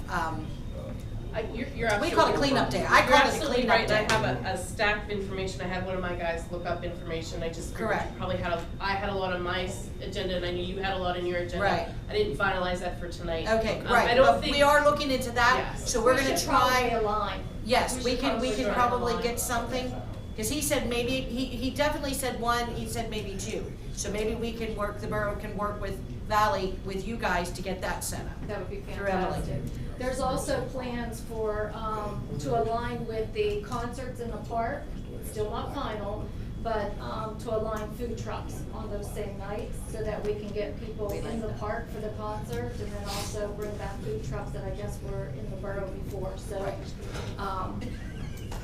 S7: You're
S4: we
S7: absolutely.
S4: call it cleanup day, I
S7: You're
S4: call it a
S7: absolutely
S4: cleanup
S7: right.
S4: day.
S7: I have a stack of information. I had one of my guys look up information. I just figured
S4: Correct.
S7: you probably I had a lot on my agenda, and I knew you had a lot on your agenda.
S4: Right.
S7: I didn't finalize that for tonight.
S4: Okay,
S7: I
S4: right,
S7: don't
S4: but
S7: think.
S4: we are looking into that,
S7: Yes.
S4: so we're
S14: We
S4: gonna
S14: should probably
S4: try,
S14: align.
S4: yes, we
S14: should
S4: can
S14: try
S4: probably
S14: align.
S4: get something, cause he said maybe, he definitely said one, he said maybe two. So maybe the borough can work with Valley, with you guys to get that set up.
S14: That would be
S4: Through Emily.
S14: fantastic. There's also plans for, to align with the concerts in the park, still not final, but, to align food trucks on those same nights, so that we can get people
S4: We like
S14: in the
S4: that.
S14: park for the concert, and then also bring back food trucks that I guess were in the borough before, so,
S4: Right.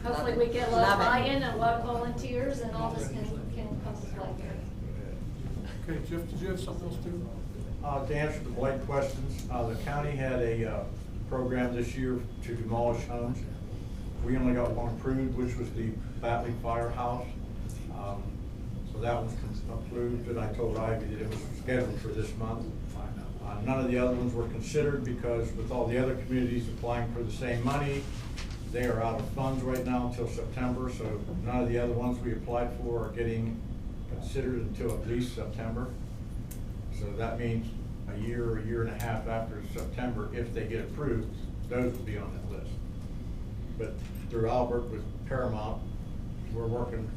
S14: hopefully we get a lot
S4: Love
S14: of
S4: it.
S14: buy-in and a lot of volunteers, and all this can come to play here.
S1: Okay, Jeff, did you have something else too?
S10: To answer the blight questions, the county had a program this year to demolish homes. We only got one approved, which was the Batley Firehouse. So that was approved, and I told Ivy that it was scheduled for this month. None of the other ones were considered because with all the other communities applying for the same money, they are out of funds right now until September, so none of the other ones we applied for are getting considered until at least September. So that means a year and a half after September, if they get approved, those will be on that list. But through Albert with Paramount, we're working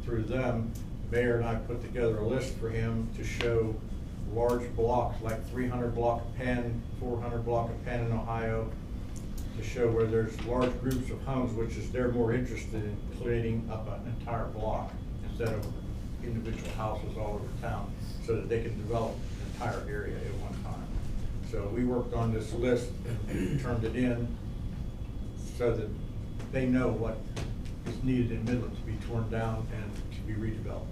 S10: through them. Mayor and I put together a list for him to show large blocks, like 300 block of Penn, 400 block of Penn in Ohio, to show where there's large groups of homes, which is they're more interested in cleaning up an entire block instead of individual houses all over town, so that they can develop an entire area at one time. So we worked on this list and turned it in so that they know what is needed in Midland to be torn down and to be redeveloped.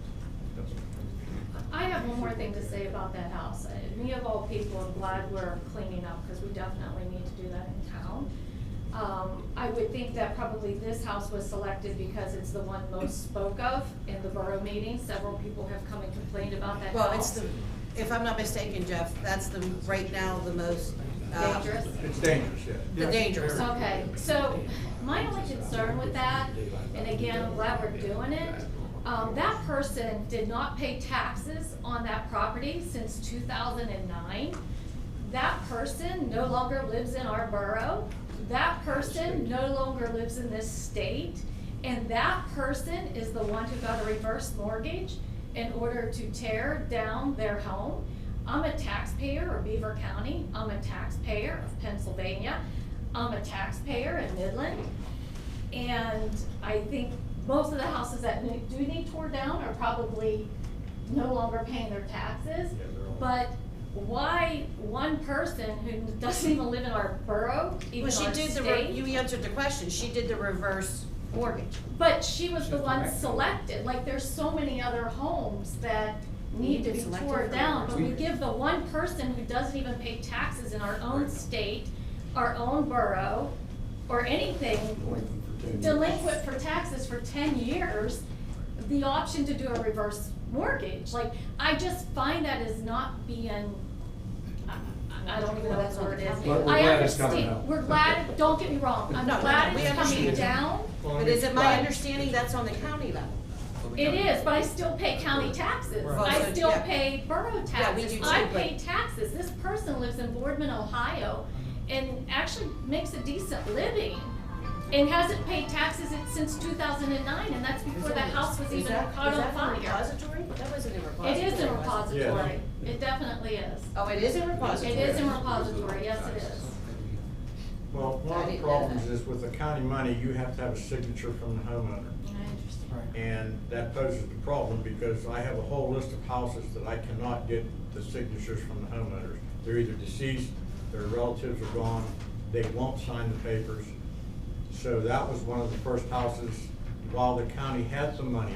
S10: That's what
S14: I have one more thing to say about that house. Me of all people, I'm glad we're cleaning up, because we definitely need to do that in town. I would think that probably this house was selected because it's the one most spoke of in the borough meeting. Several people have come and complained about that
S4: Well,
S14: house.
S4: it's the, if I'm not mistaken, Jeff, that's the, right now, the most.
S14: Dangerous?
S10: It's dangerous, yeah.
S4: The dangerous.
S14: Okay, so my only concern with that, and again, I'm glad we're doing it, that person did not pay taxes on that property since 2009. That person no longer lives in our borough. That person no longer lives in this state. And that person is the one who got a reverse mortgage in order to tear down their home. I'm a taxpayer of Beaver County. I'm a taxpayer of Pennsylvania. I'm a taxpayer in Midland. And I think most of the houses that do need torn down are probably no longer paying their taxes. But why one person who doesn't even live in our borough, even
S4: Well,
S14: our
S4: she did
S14: state?
S4: you answered the question, she did the reverse mortgage.
S14: But she was the one selected. Like, there's so many other homes that need to be
S4: Selected
S14: torn
S4: for
S14: down, but we
S4: reverse.
S14: give the one person who doesn't even pay taxes in our own state, our own borough, or anything, delinquent for taxes for 10 years, the option to do a reverse mortgage. Like, I just find that as not being, I don't even know what the word is.
S6: We're
S14: I
S6: glad it's coming
S14: understand.
S6: out.
S14: We're glad, don't get me wrong, I'm
S4: No,
S14: glad
S4: we
S14: it's coming
S4: understand.
S14: down.
S4: But is it my
S14: Right.
S4: understanding that's on the county level?
S14: It is, but I still pay county taxes.
S4: Right.
S14: I
S4: Well,
S14: still
S4: yeah.
S14: pay borough
S4: Yeah, we
S14: taxes.
S4: do too,
S14: I
S4: but-
S14: pay taxes. This person lives in Boardman, Ohio, and actually makes a decent living, and hasn't paid taxes since 2009, and that's before the house was even caught on fire.
S4: Is that a repository? That wasn't a repository.
S14: It is a
S4: was it?
S14: repository. It definitely is.
S4: Oh, it is a repository?
S14: It is a repository, yes it is.
S10: Well, one of the problems is with the county money, you have to have a signature from the homeowner.
S14: I understand.
S10: And that poses the problem, because I have a whole list of houses that I cannot get the signatures from the homeowners. They're either deceased, their relatives are gone, they won't sign the papers. So that was one of the first houses, while the county had some money,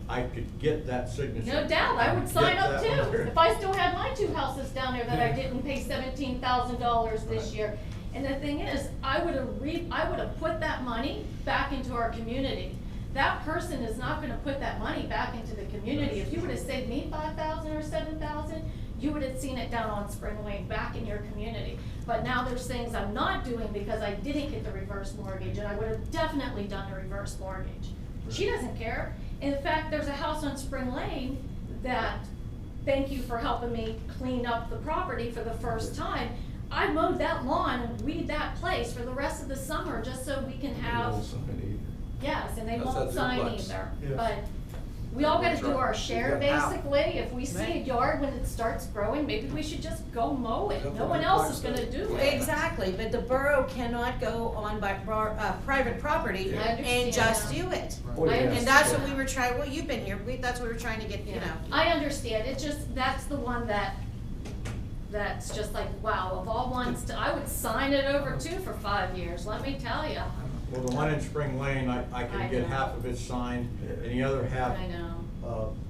S10: I could get that signature.
S14: No doubt, I would sign
S10: Get
S14: up
S10: that
S14: too,
S10: one.
S14: if I still had my 2 houses down there that I didn't pay $17,000 this year. And the thing is, I would have put that money back into our community. That person is not gonna put that money back into the community. If you would have saved me 5,000 or 7,000, you would have seen it down on Spring Lane, back in your community. But now there's things I'm not doing because I didn't get the reverse mortgage, and I would have definitely done the reverse mortgage. She doesn't care. In fact, there's a house on Spring Lane that, thank you for helping me clean up the property for the first time. I mowed that lawn and weed that place for the rest of the summer, just so we can have, yes, and they
S6: That's
S14: won't
S6: that
S14: sign
S6: duplex.
S14: either.
S1: Yes.
S14: But we all gotta
S6: That's
S14: do
S6: right.
S14: our share,
S6: You got half.
S14: basically. If we see a yard when it starts growing, maybe we should just go mow it.
S6: That's
S14: No
S6: what
S14: one else is
S6: duplex
S14: gonna
S6: is.
S14: do it.
S4: Exactly, but the borough cannot go on by, private property
S14: I
S4: and
S14: understand
S4: just
S14: that.
S4: do it.
S6: Oh,
S14: I
S6: yes.
S4: And that's what
S14: understand
S4: we were
S14: that.
S4: trying, well, you've been here, that's what we were trying to get, you know.
S14: I understand, it's just, that's the one that's just like, wow, of all ones, I would sign it over too for 5 years, let me tell ya.
S10: Well, the one in Spring Lane, I
S14: I
S10: can get
S14: know.
S10: half of it signed, and the other half,
S14: I know.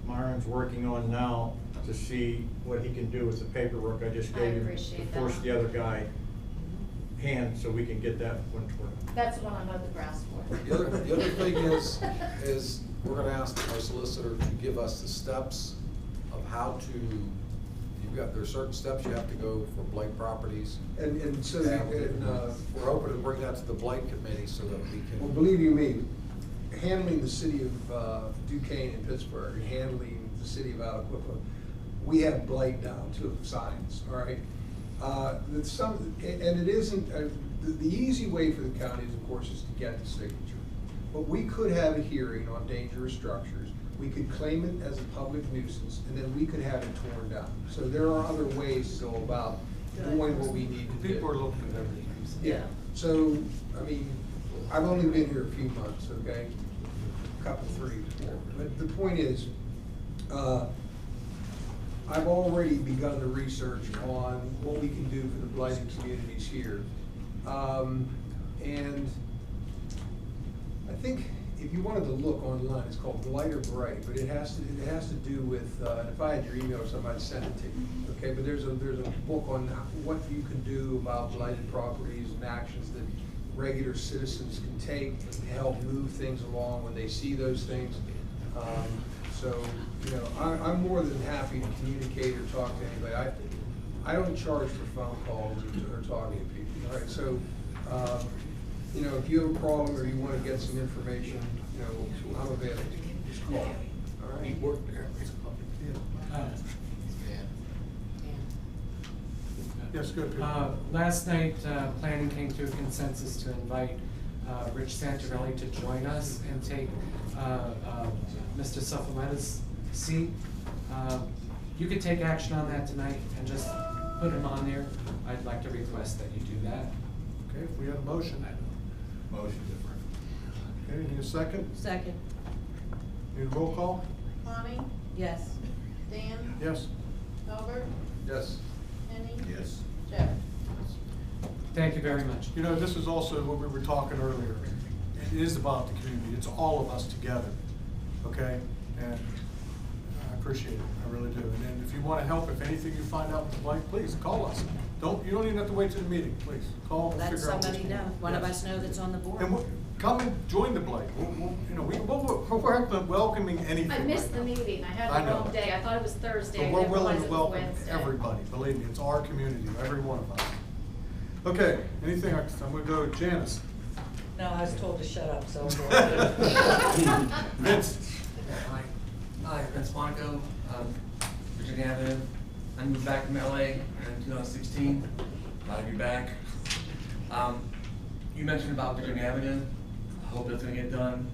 S10: Myron's working on now to see what he can do with the paperwork I just
S14: I
S10: gave him, to
S14: appreciate
S10: force
S14: that.
S10: the other guy hand, so we can get that one toward.
S14: That's what I mowed the grass for.
S6: The other thing is we're gonna ask our solicitor to give us the steps of how to, there's certain steps you have to go for blight properties.
S5: And so,
S6: We're hoping to bring that to the blight committee so that we
S5: well,
S6: can.
S5: believe you me, handling the city of Duquesne and Pittsburgh, and handling the city of Aliquippa, we have blight down to signs, all right? And it isn't, the easy way for the counties, of course, is to get the signature. But we could have a hearing on dangerous structures, we could claim it as a public nuisance, and then we could have it torn down. So there are other ways to go about doing what we need to do.
S1: People are looking at everything.
S5: Yeah, so, I mean, I've only been here a few months, okay? A couple, 3, 4. But the point is, I've already begun the research on what we can do for the blighted communities here. And I think if you wanted to look online, it's called Blight or Bright, but it has to do with, if I had your email or somebody, I'd send it to you. Okay, but there's a book on what you can do about blighted properties and actions that regular citizens can take to help move things along when they see those things. So, you know, I'm more than happy to communicate or talk to anybody. I don't charge for phone calls or talking to people. All right, so, you know, if you have a problem or you want to get some information, you know, I'm available. Just call. All right.
S1: Yes, good.
S8: Last night, planning came to a consensus to invite Rich Santarelli to join us and take Mr. Suffoletta's seat. You could take action on that tonight and just put him on there. I'd like to request that you do that.
S1: Okay, if we have a motion.
S2: Motion different.
S1: Okay, need a second?
S4: Second.
S1: Need a roll call?
S3: Bonnie?
S4: Yes.
S3: Dan?
S1: Yes.
S3: Albert?
S6: Yes.
S3: Kenny?
S2: Yes.
S3: Jeff?
S8: Thank you very much.
S1: You know, this is also what we were talking earlier. It is about the community. It's all of us together, okay? And I appreciate it. I really do. And then if you want to help, if anything you find out with the blight, please call us. You don't even have to wait to the meeting. Please call and
S4: Let
S1: figure out what's
S4: somebody
S1: going
S4: know,
S1: on.
S4: one of
S1: Yes.
S4: us know that's on the board.
S1: And come and join the blight. You know, we're welcoming anything.
S14: I missed
S1: right
S14: the
S1: now.
S14: meeting, I had
S1: I
S14: the
S1: know.
S14: wrong day, I thought it was Thursday,
S1: But
S14: I
S1: we're
S14: didn't
S1: willing
S14: realize
S1: to
S14: it was
S1: welcome
S14: Wednesday.
S1: everybody, believe me, it's our community, every one of us. Okay, anything, I'm gonna go with Janice.
S15: No, I was told to shut up, so.
S1: Vince.
S16: Hi, Vince Monaco, Virginia Avenue. I moved back from LA in 2016. Glad to be back. You mentioned about Virginia Avenue. I hope it's gonna get done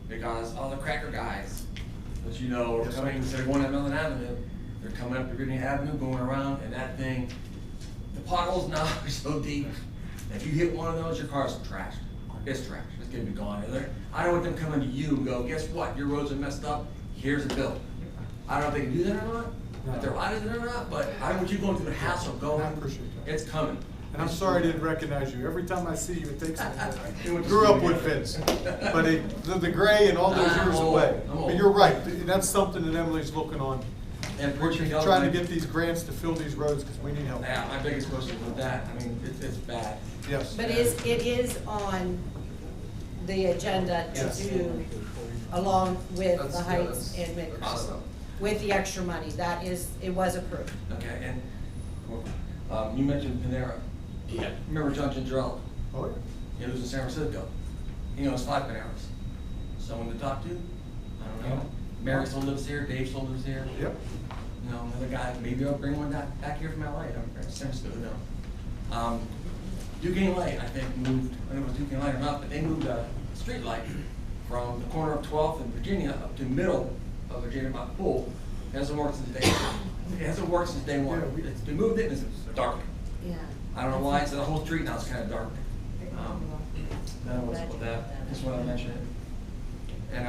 S16: because all the cracker guys that you know are coming, instead of going at Midland Avenue, they're coming up Virginia Avenue, going around, and that thing, the potholes now are so deep. If you hit one of those, your car's trashed. It's trashed. It's gonna be gone. I don't want them coming to you and go, guess what? Your roads are messed up. Here's a bill. I don't know if they can do that or not, if they're out of it or not, but I don't want you going through the hassle of going.
S1: I appreciate that.
S16: It's coming.
S1: And I'm sorry I didn't recognize you. Every time I see you, it takes me a minute. Grew up with Vince, but the gray and all those
S16: I'm
S1: years
S16: old.
S1: away.
S16: I'm old.
S1: But you're right, that's something that Emily's looking on.
S16: And
S1: We're
S16: Virginia
S1: trying to
S16: Avenue-
S1: get these grants to fill these roads because we need help.
S16: Yeah, my biggest question with that, I mean, it's bad.
S1: Yes.
S4: But it is on the agenda to
S1: Yes.
S4: do along with
S16: That's-
S4: the
S16: yeah,
S4: Heights
S16: that's
S4: and Midland.
S16: awesome.
S4: With the extra money, it was approved.
S16: Okay, and you mentioned Panera.
S12: Yeah.
S16: Remember John Gingerella?
S1: Oh, yeah.
S16: He lives in San Francisco. He owns 5 Paneras. Someone to talk to? I don't know. Mary still lives here, Dave still lives here.
S1: Yep.
S16: You know, another guy, maybe I'll bring one back here from LA, San Francisco, no. Duquesne Light, I think, moved, I don't know if it was Duquesne Light or not, but they moved a street light from the corner of 12th and Virginia up to middle of Virginia by the pool. It hasn't worked since day one. It hasn't worked since day one. They moved it and it's dark.
S4: Yeah.
S16: I don't know why, it's the whole street now, it's kind of dark. That was with that, just want to mention it. And,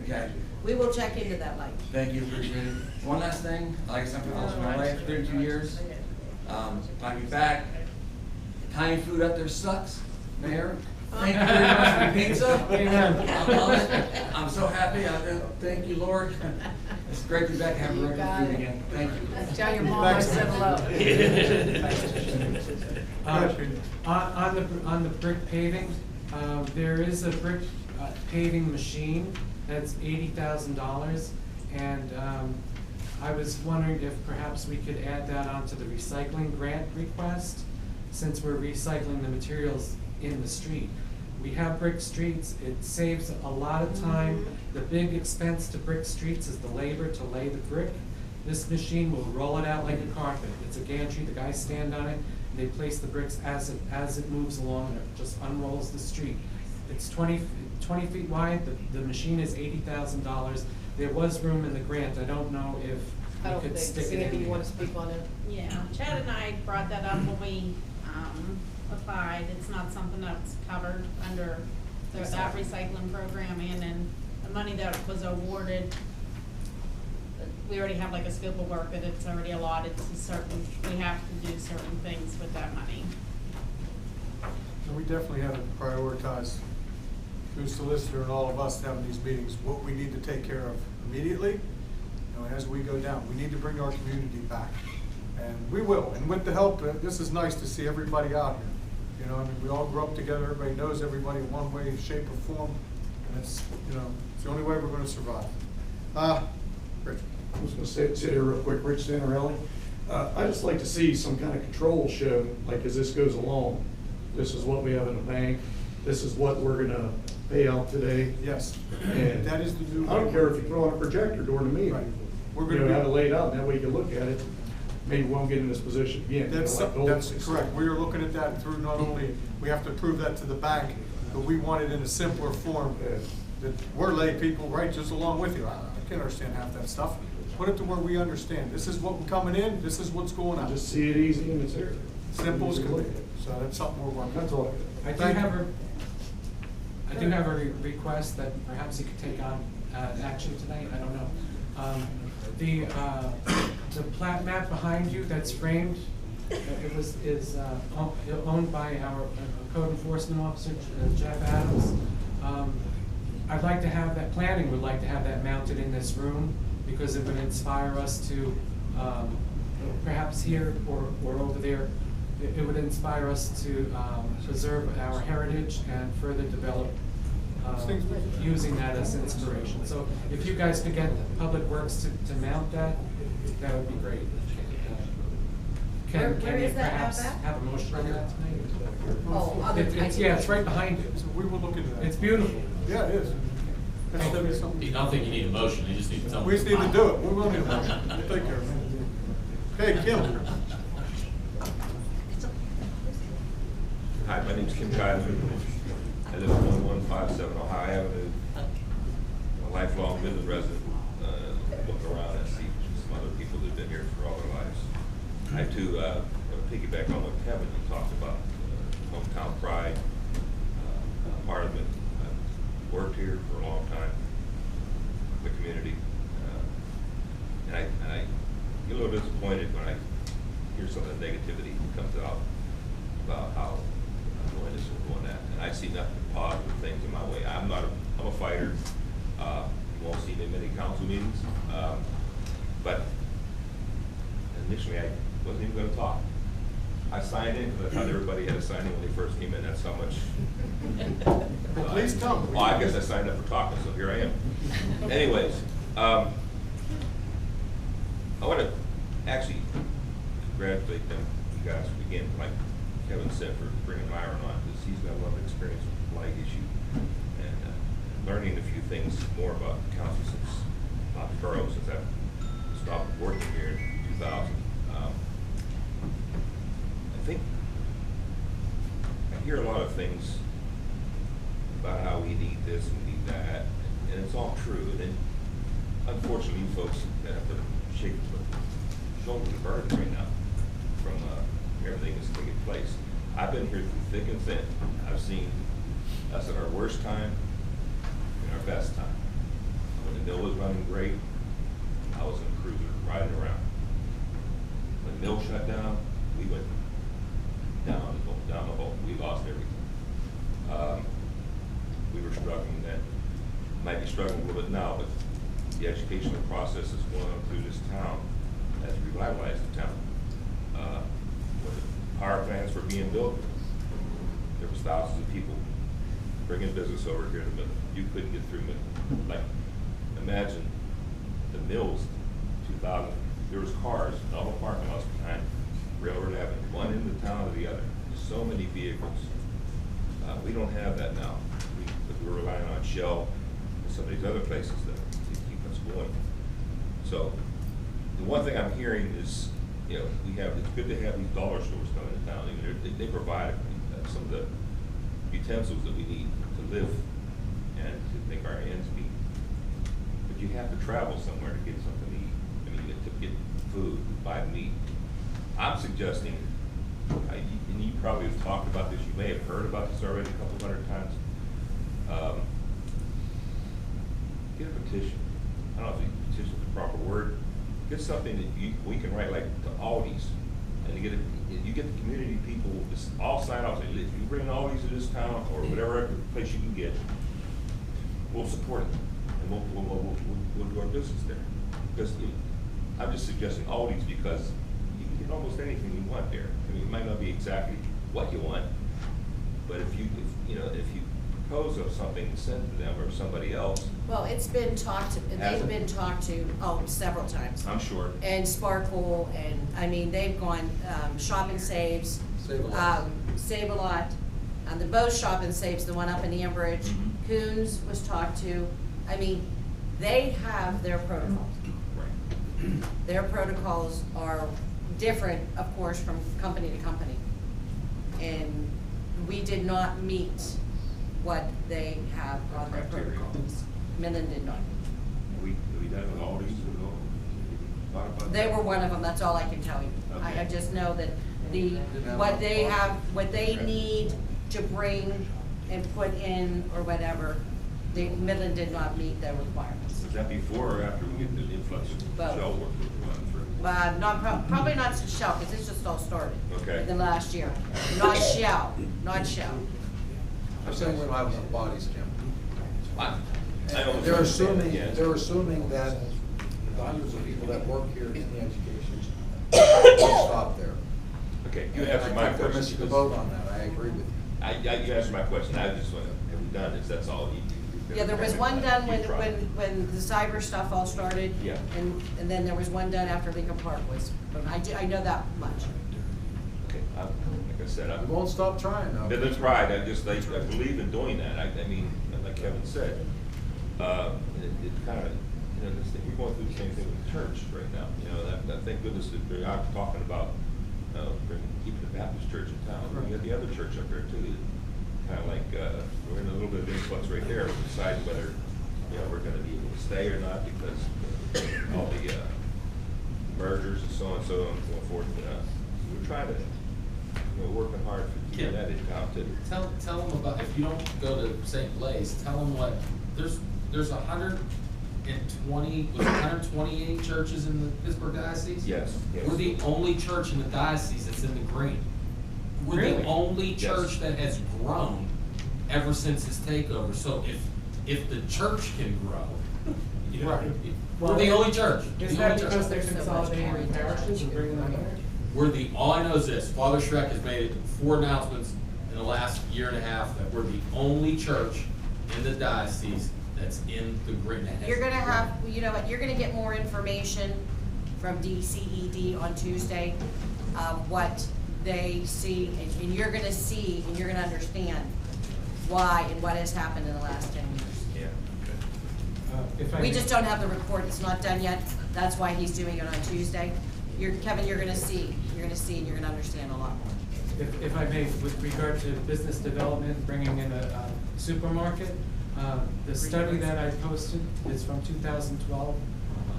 S16: okay.
S4: We will check into that light.
S16: Thank you, appreciate it. One last thing, like I said, I was in LA for 32 years. I'll be back. Italian food up there sucks, Mayor. Thank you very much for the pizza.
S8: Amen.
S16: I love it. I'm so happy. Thank you, Lord. It's great to be back and have regular food again. Thank you.
S11: Tell your mom I said hello.
S8: On the brick paving, there is a brick paving machine that's $80,000, and I was wondering if perhaps we could add that onto the recycling grant request, since we're recycling the materials in the street. We have brick streets, it saves a lot of time. The big expense to brick streets is the labor to lay the brick. This machine will roll it out like a carpet. It's a gantry, the guys stand on it, and they place the bricks as it moves along, and it just unrolls the street. It's 20 feet wide, the machine is $80,000. There was room in the grant, I don't know if
S13: I don't
S8: we could
S13: think,
S8: stick it
S13: Sandy,
S8: in
S13: you wanna
S8: there.
S13: speak on it?
S3: Yeah, Chad and I brought that up when we, applied. It's not something that's covered under that recycling program, and then the money that was awarded, we already have like a scope of work that it's already allotted to certain, we have to do certain things with that money.
S1: And we definitely have to prioritize through solicitor and all of us having these meetings, what we need to take care of immediately, you know, as we go down. We need to bring our community back, and we will. And with the help, this is nice to see everybody out here. You know, I mean, we all grew up together, everybody knows everybody in one way, shape, or form, and it's, you know, it's the only way we're gonna survive. Rich.
S2: I was gonna sit here real quick, Rich Santarelli. I'd just like to see some kind of control show, like as this goes along. This is what we have in the bank, this is what we're gonna pay out today.
S1: Yes,
S2: And
S1: that is the new.
S2: I don't care if you throw on a projector during the meeting.
S1: Right. We're
S2: You
S1: gonna
S2: know, have it
S1: be,
S2: laid out, and that way you can look at it. Maybe we won't get in this position again.
S1: that's,
S2: like the old
S1: that's
S2: days.
S1: correct. We are looking at that through not only, we have to prove that to the bank, but we want it in a simpler form.
S2: Yeah.
S1: That we're lay people, right, just along with you. I can't understand half that stuff. Put it to where we understand. This is what's coming in, this is what's going out.
S2: Just see it easy and it's there.
S1: Simple as
S2: Easy to
S1: can be.
S2: look at.
S1: So that's something we're working on.
S2: That's all.
S8: I do
S1: Thank you.
S8: have a request that perhaps you could take on action tonight, I don't know. The plat map behind you that's framed, is owned by our code enforcement officer, Jeff Adams. I'd like to have that, planning would like to have that mounted in this room, because it would inspire us to, perhaps here or over there, it would inspire us to preserve our heritage and further develop, using that as inspiration. So if you guys could get Public Works to mount that, that would be great.
S9: Where
S8: Can you
S9: is that
S8: perhaps
S9: at?
S8: have a motion on that tonight?
S4: Oh,
S8: Yeah, it's right behind you.
S1: So we will look into that.
S8: It's beautiful.
S1: Yeah, it is. That's gonna be something.
S17: I don't think you need a motion, you just need something.
S1: We just need to do it. We will need a motion. We'll take care of it. Okay, Kim.
S18: Hi, my name's Kim Kaiser. I live at 1157 Ohio Avenue. I'm a lifelong Midland resident. Looking around and see some other people that've been here for all their lives. I too piggyback on what Kevin talked about, hometown pride. Part of it. I've worked here for a long time, the community, and I get a little disappointed when I hear some of the negativity that comes out about how I'm doing this and doing that, and I see nothing but positive things in my way. I'm a fighter. You won't see me in many council meetings, but initially I wasn't even going to talk. I signed in because I thought everybody had to sign in when they first came in. That's how much.
S1: Well, please come.
S18: Well, I guess I signed up for talking, so here I am. Anyways, I want to actually congratulate them, you guys, again, like Kevin said, for bringing Myron on, because he's got a lot of experience with the flag issue and learning a few things more about the council since Borough, since I've stopped working here in 2000. I think I hear a lot of things about how we need this and we need that, and it's all true. And then, unfortunately, you folks have to shake the shoulder the burden right now from everything that's taking place. I've been here through thick and thin. I've seen us at our worst time and our best time. When the mill was running great, I was in a cruiser riding around. When the mill shut down, we went down the hole. We lost everything. We were struggling then. Might be struggling a little bit now, but the educational process is going on through this town has revitalized the town. When the power plants were being built, there was thousands of people bringing business over here to Midland. You couldn't get through Midland. Like, imagine the mills, 2000, there was cars in all the parking lots behind Railroad Avenue, one in the town or the other. So many vehicles. We don't have that now. We're relying on Shell and some of these other places to keep us going. So the one thing I'm hearing is, you know, it's good to have these dollar stores coming to town. I mean, they provide some of the utensils that we need to live and to make our ends meet. But you have to travel somewhere to get something to eat. I mean, to get I'm suggesting, and you probably have talked about this, you may have heard about this already a couple hundred times. Get a petition. I don't know if petition is the proper word. Get something that we can write like to Aldi's, and you get the community people just all sign off. Say, if you bring Aldi's to this town or whatever place you can get, we'll support it, and we'll do our business there. Because I'm just suggesting Aldi's because you can get almost anything you want there. I mean, it might not be exactly what you want, but if you propose of something and send to them or somebody else.
S4: Well, it's been talked to, they've been talked to, several times.
S18: I'm sure.
S4: And Sparkle, and, I mean, they've gone, Shop and Saves. Save a Lot. The both Shop and Saves, the one up in Ambridge.
S18: Mm-hmm.
S4: Coons was talked to. I mean, they have their protocols.
S18: Right.
S4: Their protocols are different, of course, from company to company. And we did not meet what they have on their protocols. Midland did not.
S18: We done with Aldi's to go?
S4: They were one of them, that's all I can tell you. I just know that what they need to bring and put in or whatever, Midland did not meet their requirements.
S18: Was that before or after we get the influx of
S4: Both.
S18: shell work running through?
S4: Probably not Shell, because this just all started.
S18: Okay.
S4: In the last year. Not Shell.
S6: I'm saying we don't have enough bodies, Jim.
S18: I don't
S6: They're
S18: understand that,
S6: assuming,
S18: yes.
S6: they're assuming that the hundreds of people that work here in the education will stop there.
S18: Okay, you answered my
S6: I think they're
S18: question.
S6: missing the boat on that, I agree with you.
S18: You answered my question, I just want to, have we done this, that's all.
S4: Yeah, there was one done when the cyber stuff all started.
S18: Yeah.
S4: And then there was one done after Lincoln Park was, I know that much.
S18: Okay, like I said,
S6: We won't stop trying though.
S18: Midland's right, I believe in doing that, I mean, like Kevin said, it kind of, we're going through the same thing with the church right now, thank goodness that they're out talking about, keeping the Baptist church in town. We got the other church up there too, kind of like, we're in a little bit of influx right there, deciding whether, we're gonna be able to stay or not, because all the, mergers and so on and so forth, we're trying to, working hard for keeping that in town too.
S19: Tell them about, if you don't go to St. Blaise, tell them what, there's 128 churches in the Pittsburgh diocese?
S18: Yes.
S19: We're the only church in the diocese that's in the green. We're the only church that has grown ever since its takeover. So if the church can grow,
S8: Right.
S19: we're the only church.
S8: Is that because they're consolidating parishes and bringing them in?
S19: All I know is this, Father Schreck has made 4 announcements in the last year and a half that we're the only church in the diocese that's in the green.
S4: You're gonna have, you're gonna get more information from DCED on Tuesday, what they see, and you're gonna see, and you're gonna understand why and what has happened in the last 10 years.
S18: Yeah.
S4: We just don't have the report, it's not done yet, that's why he's doing it on Tuesday. Kevin, you're gonna see, and you're gonna understand a lot more.
S8: If I may, with regard to business development, bringing in a supermarket, the study that I posted is from 2012.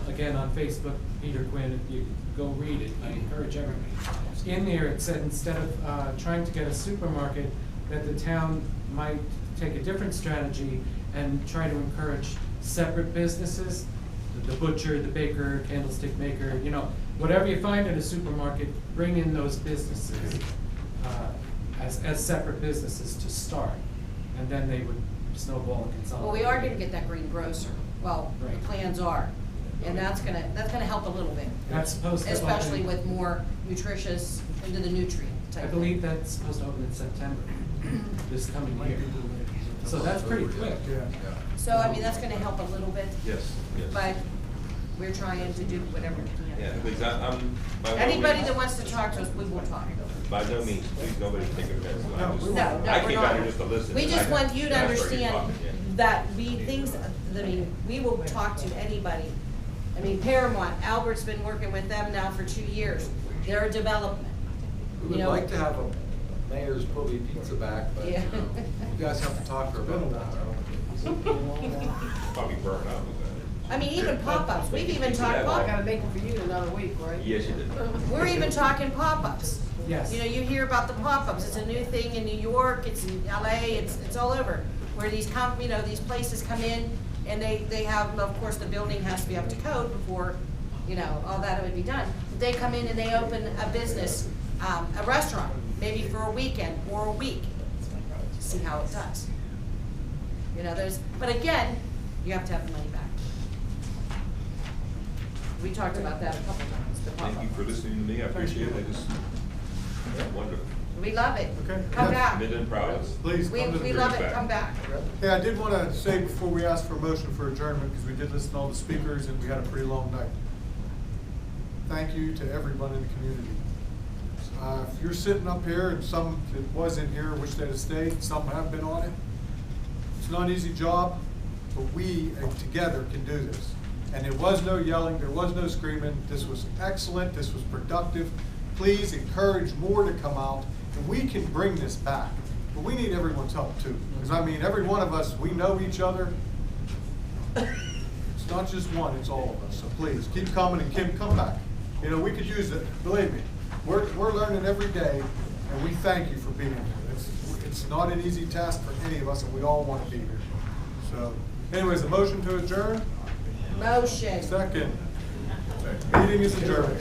S8: Again, on Facebook, Peter Quinn, if you go read it, I encourage everybody. In there, it said instead of trying to get a supermarket, that the town might take a different strategy and try to encourage separate businesses, the butcher, the baker, candlestick maker, whatever you find in a supermarket, bring in those businesses as separate businesses to start, and then they would snowball and consolidate.
S4: Well, we are gonna get that green grocer, well, the
S8: Right.
S4: plans are, and that's gonna help a little bit.
S8: That's supposed to
S4: Especially
S8: open-
S4: with more nutritious, into the nutrient type
S8: I
S4: thing.
S8: believe that's supposed to open in September, this coming year. So that's pretty quick.
S4: So, I mean, that's gonna help a little bit.
S18: Yes.
S4: But we're trying to do whatever we can.
S18: Yeah, because I'm. by no
S4: Anybody
S18: means-
S4: that wants to talk to us, we will talk.
S18: By no means, please, nobody take offense.
S4: No,
S18: I
S4: we're not.
S18: came out here just to listen.
S4: We just want you to
S18: and I started
S4: understand
S18: talking, yeah.
S4: that we will talk to anybody. I mean, Paramount, Albert's been working with them now for 2 years. They're a development.
S6: We would like to have a mayor's Pulley pizza back, but
S4: Yeah.
S6: you guys have to talk to her about that.
S18: Probably burn out with that.
S4: I mean, even pop-ups, we've even
S18: You
S4: talked
S18: have
S13: I
S4: pop,
S13: gotta make them for you in another week, right?
S18: Yes, you did.
S4: we're even talking pop-ups.
S8: Yes.
S4: You know, you hear about the pop-ups, it's a new thing in New York, it's in LA, it's all over. Where these these places come in and they have, of course, the building has to be up to code before, you know, all that would be done. They come in and they open a business, a restaurant, maybe for a weekend or a week, to see how it does. You know, but again, you have to have the money back. We talked about that a couple times, the pop-up.
S18: Thank you for listening to me, I appreciate it, wonderful.
S4: We love it.
S1: Okay.
S4: Come
S1: Yes.
S4: back.
S18: Midland proud of us.
S1: Please,
S4: We
S1: come to the
S4: love
S1: meeting.
S4: it, come back.
S1: Hey, I did want to say before we ask for a motion for adjournment, because we did listen to all the speakers and we had a pretty long night. Thank you to everyone in the community. If you're sitting up here and some that was in here wish they'd have stayed, some have been on it. It's not an easy job, but we together can do this. And there was no yelling, there was no screaming. This was excellent, this was productive. Please encourage more to come out, and we can bring this back. But we need everyone's help too. Because I mean, every one of us, we know each other. It's not just one, it's all of us. So please, keep coming, and Kim, come back. You know, we could use it, believe me. We're learning every day, and we thank you for being here. It's not an easy task for any of us, and we all want to be here. So, anyways, a motion to adjourn?
S4: Motion.
S1: Second. Meeting is adjourned.